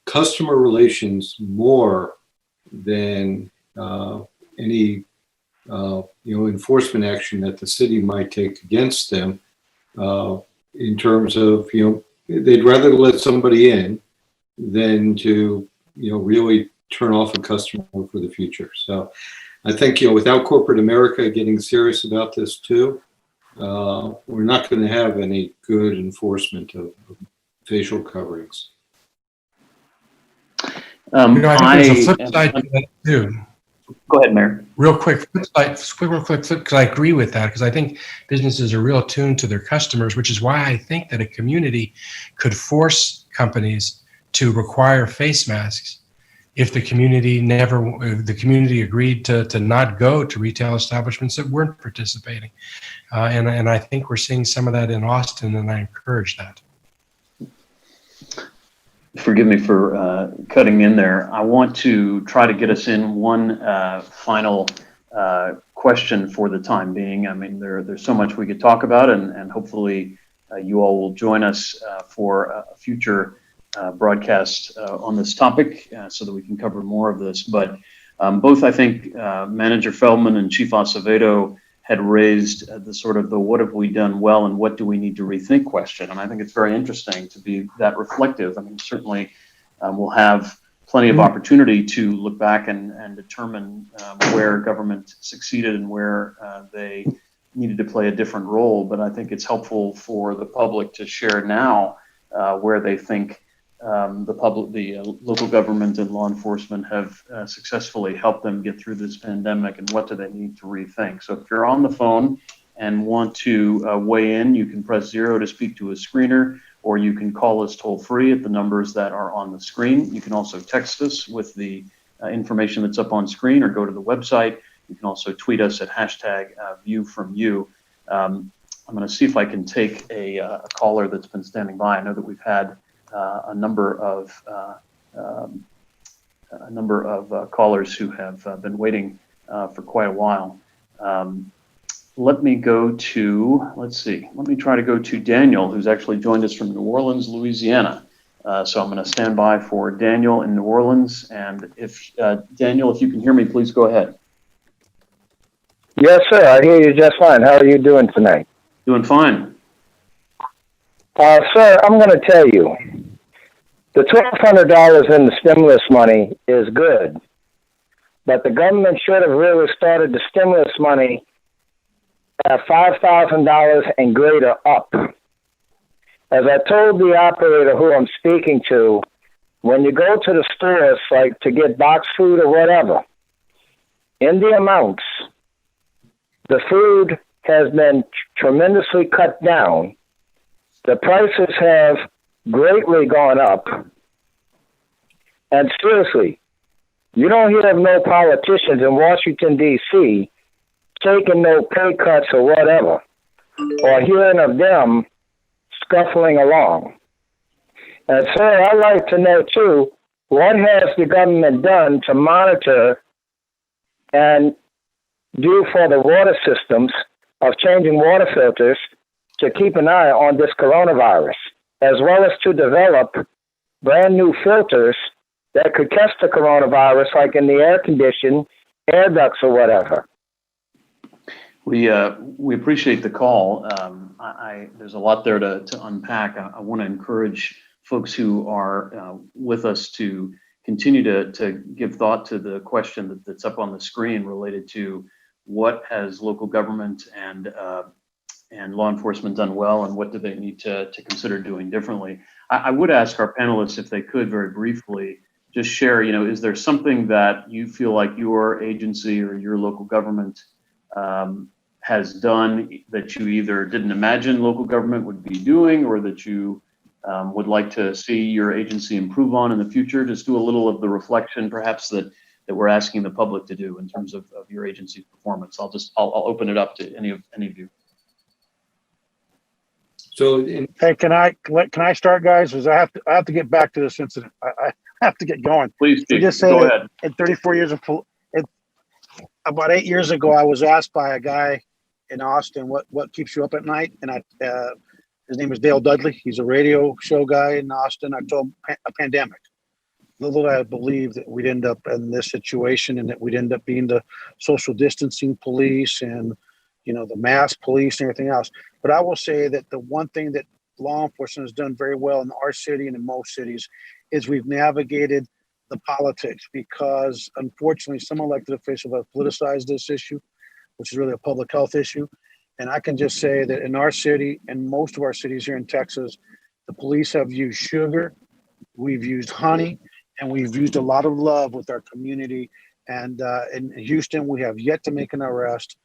customer relations more than any enforcement action that the city might take against them in terms of they'd rather let somebody in than to really turn off a customer for the future. So I think without corporate America getting serious about this too, we're not going to have any good enforcement of facial coverings. I think there's a flip side to that too. Go ahead, Mayor. Real quick, because I agree with that, because I think businesses are real attuned to their customers, which is why I think that a community could force companies to require face masks if the community agreed to not go to retail establishments that weren't participating. And I think we're seeing some of that in Austin, and I encourage that. Forgive me for cutting in there. I want to try to get us in one final question for the time being. I mean, there's so much we could talk about, and hopefully you all will join us for a future broadcast on this topic so that we can cover more of this. But both, I think, Manager Feldman and Chief Acevedo had raised the what have we done well and what do we need to rethink question. And I think it's very interesting to be that reflective. I mean, certainly we'll have plenty of opportunity to look back and determine where government succeeded and where they needed to play a different role. But I think it's helpful for the public to share now where they think the local government and law enforcement have successfully helped them get through this pandemic, and what do they need to rethink. So if you're on the phone and want to weigh in, you can press 0 to speak to a screener, or you can call us toll free at the numbers that are on the screen. You can also text us with the information that's up on screen, or go to the website. You can also tweet us at #ViewFromYou. I'm going to see if I can take a caller that's been standing by. I know that we've had a number of callers who have been waiting for quite a while. Let me go to, let's see, let me try to go to Daniel, who's actually joined us from New Orleans, Louisiana. So I'm going to stand by for Daniel in New Orleans. And if Daniel, if you can hear me, please go ahead. Yes, sir. I hear you just fine. How are you doing tonight? Doing fine. Sir, I'm going to tell you, the $1,200 in the stimulus money is good, but the government should have really started the stimulus money at $5,000 and greater up. As I told the operator who I'm speaking to, when you go to the stores, like to get box food or whatever, in the amounts, the food has been tremendously cut down. The prices have greatly gone up. And seriously, you don't hear of no politicians in Washington, D.C. taking no pay cuts or whatever, or hearing of them scuffling along. And sir, I'd like to know too, what has the government done to monitor and do for the water systems of changing water filters to keep an eye on this coronavirus, as well as to develop brand new filters that could catch the coronavirus, like in the air conditioned air ducts or whatever. We appreciate the call. There's a lot there to unpack. I want to encourage folks who are with us to continue to give thought to the question that's up on the screen related to what has local government and law enforcement done well, and what do they need to consider doing differently. I would ask our panelists if they could very briefly just share, is there something that you feel like your agency or your local government has done that you either didn't imagine local government would be doing, or that you would like to see your agency improve on in the future? Just do a little of the reflection perhaps that we're asking the public to do in terms of your agency's performance. I'll open it up to any of you. So, hey, can I start, guys? Because I have to get back to this incident. I have to get going. Please so just say that in 34 years of about 8 years ago, I was asked by a guy in Austin what keeps you up at night, and his name is Dale Dudley. He's a radio show guy in Austin. I told him a pandemic. Little did I believe that we'd end up in this situation, and that we'd end up being the social distancing police and the mask police and everything else. But I will say that the one thing that law enforcement has done very well in our city and in most cities is we've navigated the politics, because unfortunately some elected officials have politicized this issue, which is really a public health issue. And I can just say that in our city and most of our cities here in Texas, the police have used sugar, we've used honey, and we've used a lot of love with our community. And in Houston, we have yet to make an arrest,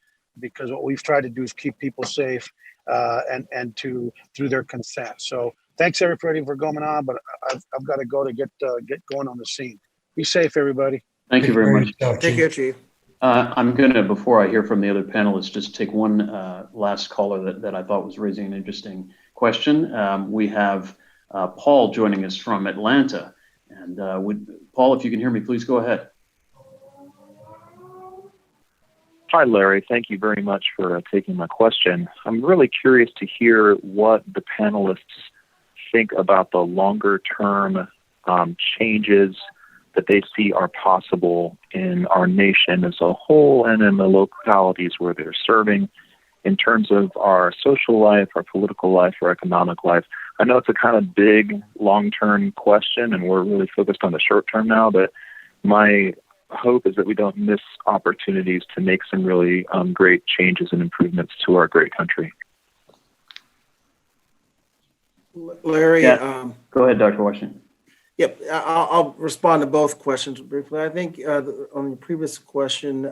because what we've tried to do is keep people safe and through their consent. So thanks everybody for going on, but I've got to go to get going on the scene. Be safe, everybody. Thank you very much. Take care, Chief. I'm going to, before I hear from the other panelists, just take one last caller that I thought was raising an interesting question. We have Paul joining us from Atlanta. And Paul, if you can hear me, please go ahead. Hi, Larry. Thank you very much for taking my question. I'm really curious to hear what the panelists think about the longer-term changes that they see are possible in our nation as a whole and in the localities where they're serving, in terms of our social life, our political life, our economic life. I know it's a kind of big, long-term question, and we're really focused on the short term now, but my hope is that we don't miss opportunities to make some really great changes and improvements to our great country. Larry, go ahead, Dr. Washington. Yep, I'll respond to both questions briefly. I think on the previous question,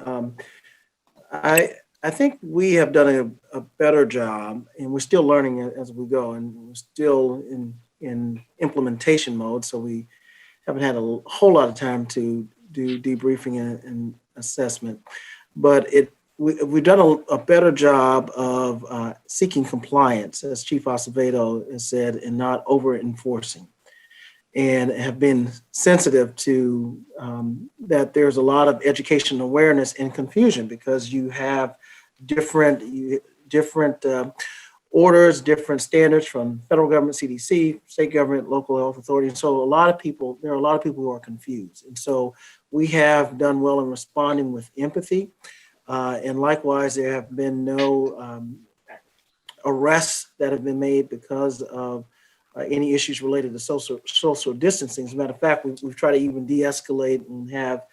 I I think we have done a better job, and we're still learning as we go, and we're still in implementation mode. So we haven't had a whole lot of time to do debriefing and assessment, but we've done a better job of seeking compliance, as Chief Acevedo has said, and not over enforcing, and have been sensitive to that there's a lot of education awareness and confusion because you have different orders, different standards from federal government, CDC, state government, local health authorities. So there are a lot of people who are confused. And so we have done well in responding with empathy. And likewise, there have been no arrests that have been made because of any issues related to social distancing. As a matter of fact, we've tried to even de-escalate and have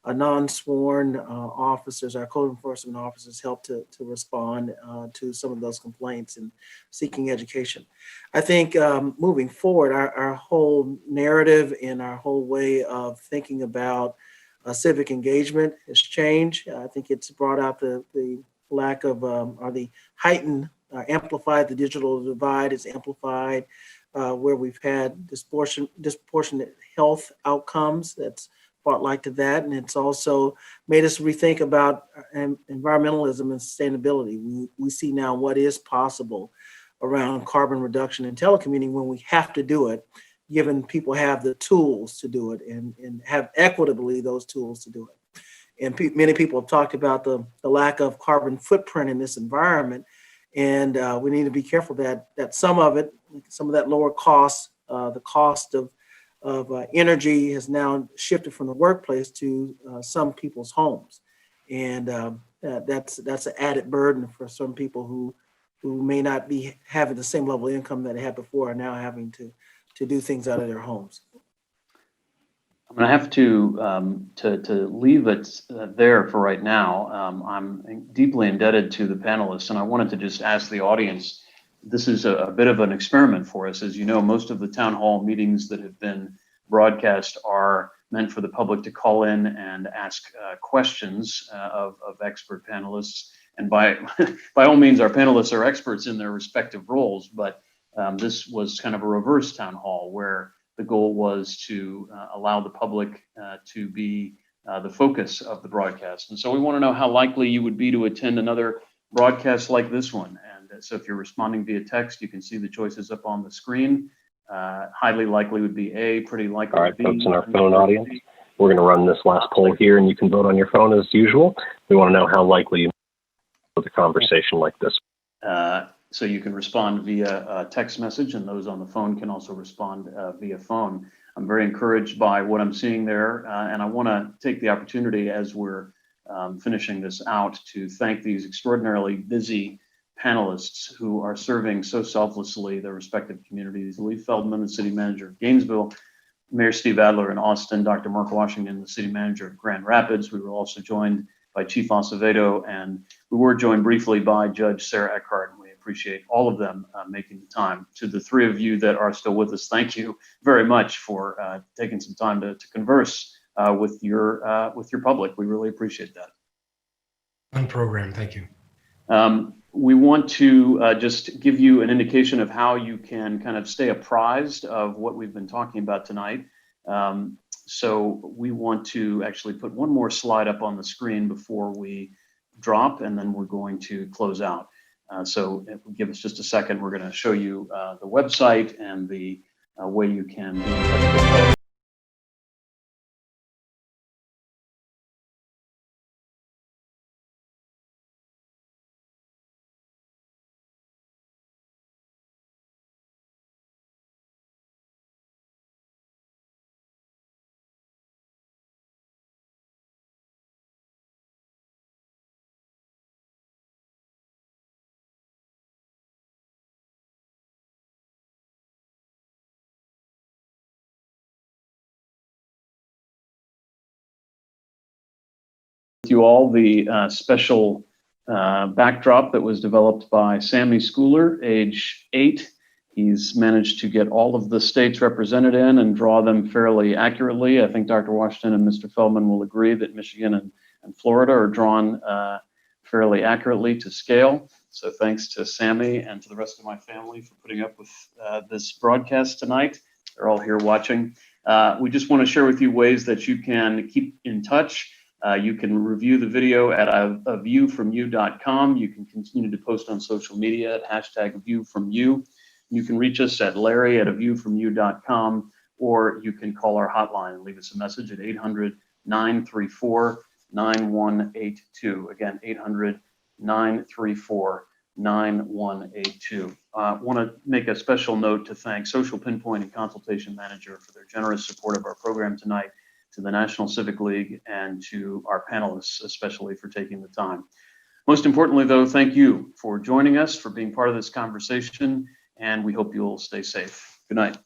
non-sworn officers, our code enforcement officers, help to respond to some of those complaints and seeking education. I think moving forward, our whole narrative and our whole way of thinking about civic engagement has changed. I think it's brought out the lack of, or the heightened, amplified, the digital divide is amplified, where we've had disproportionate health outcomes. That's brought light to that, and it's also made us rethink about environmentalism and sustainability. We see now what is possible around carbon reduction and telecommuting when we have to do it, given people have the tools to do it and have equitably those tools to do it. And many people have talked about the lack of carbon footprint in this environment, and we need to be careful that some of that lower cost, the cost of energy has now shifted from the workplace to some people's homes. And that's an added burden for some people who may not be having the same level of income that they had before, are now having to do things out of their homes. I'm going to have to leave it there for right now. I'm deeply indebted to the panelists, and I wanted to just ask the audience, this is a bit of an experiment for us. As you know, most of the town hall meetings that have been broadcast are meant for the public to call in and ask questions of expert panelists. And by all means, our panelists are experts in their respective roles, but this was kind of a reverse town hall where the goal was to allow the public to be the focus of the broadcast. And so we want to know how likely you would be to attend another broadcast like this one. And so if you're responding via text, you can see the choices up on the screen. Highly likely would be A, pretty likely. All right, folks in our phone audience, we're going to run this last poll here, and you can vote on your phone as usual. We want to know how likely you are with a conversation like this. So you can respond via text message, and those on the phone can also respond via phone. I'm very encouraged by what I'm seeing there, and I want to take the opportunity as we're finishing this out to thank these extraordinarily busy panelists who are serving so selflessly their respective communities. Lee Feldman, the city manager of Gainesville, Mayor Steve Adler in Austin, Dr. Mark Washington, the city manager of Grand Rapids. We were also joined by Chief Acevedo, and we were joined briefly by Judge Sarah Eckhardt, and we appreciate all of them making the time. To the three of you that are still with us, thank you very much for taking some time to converse with your public. We really appreciate that. Fun program, thank you. We want to just give you an indication of how you can kind of stay apprised of what we've been talking about tonight. So we want to actually put one more slide up on the screen before we drop, and then we're going to close out. So if we give us just a second, we're going to show you the website and the way you can be in touch with us. You all the special backdrop that was developed by Sammy Schooler, age 8. He's managed to get all of the states represented in and draw them fairly accurately. I think Dr. Washington and Mr. Feldman will agree that Michigan and Florida are drawn fairly accurately to scale. So thanks to Sammy and to the rest of my family for putting up with this broadcast tonight. They're all here watching. We just want to share with you ways that you can keep in touch. You can review the video at aviewfromu.com. You can continue to post on social media at #viewfromu. You can reach us at larry@aviewfromu.com, or you can call our hotline and leave us a message at 800-934-9182. Again, 800-934-9182. Want to make a special note to thank Social Pinpoint and Consultation Manager for their generous support of our program tonight, to the National Civic League, and to our panelists, especially for taking the time. Most importantly, though, thank you for joining us, for being part of this conversation, and we hope you'll stay safe. Good night.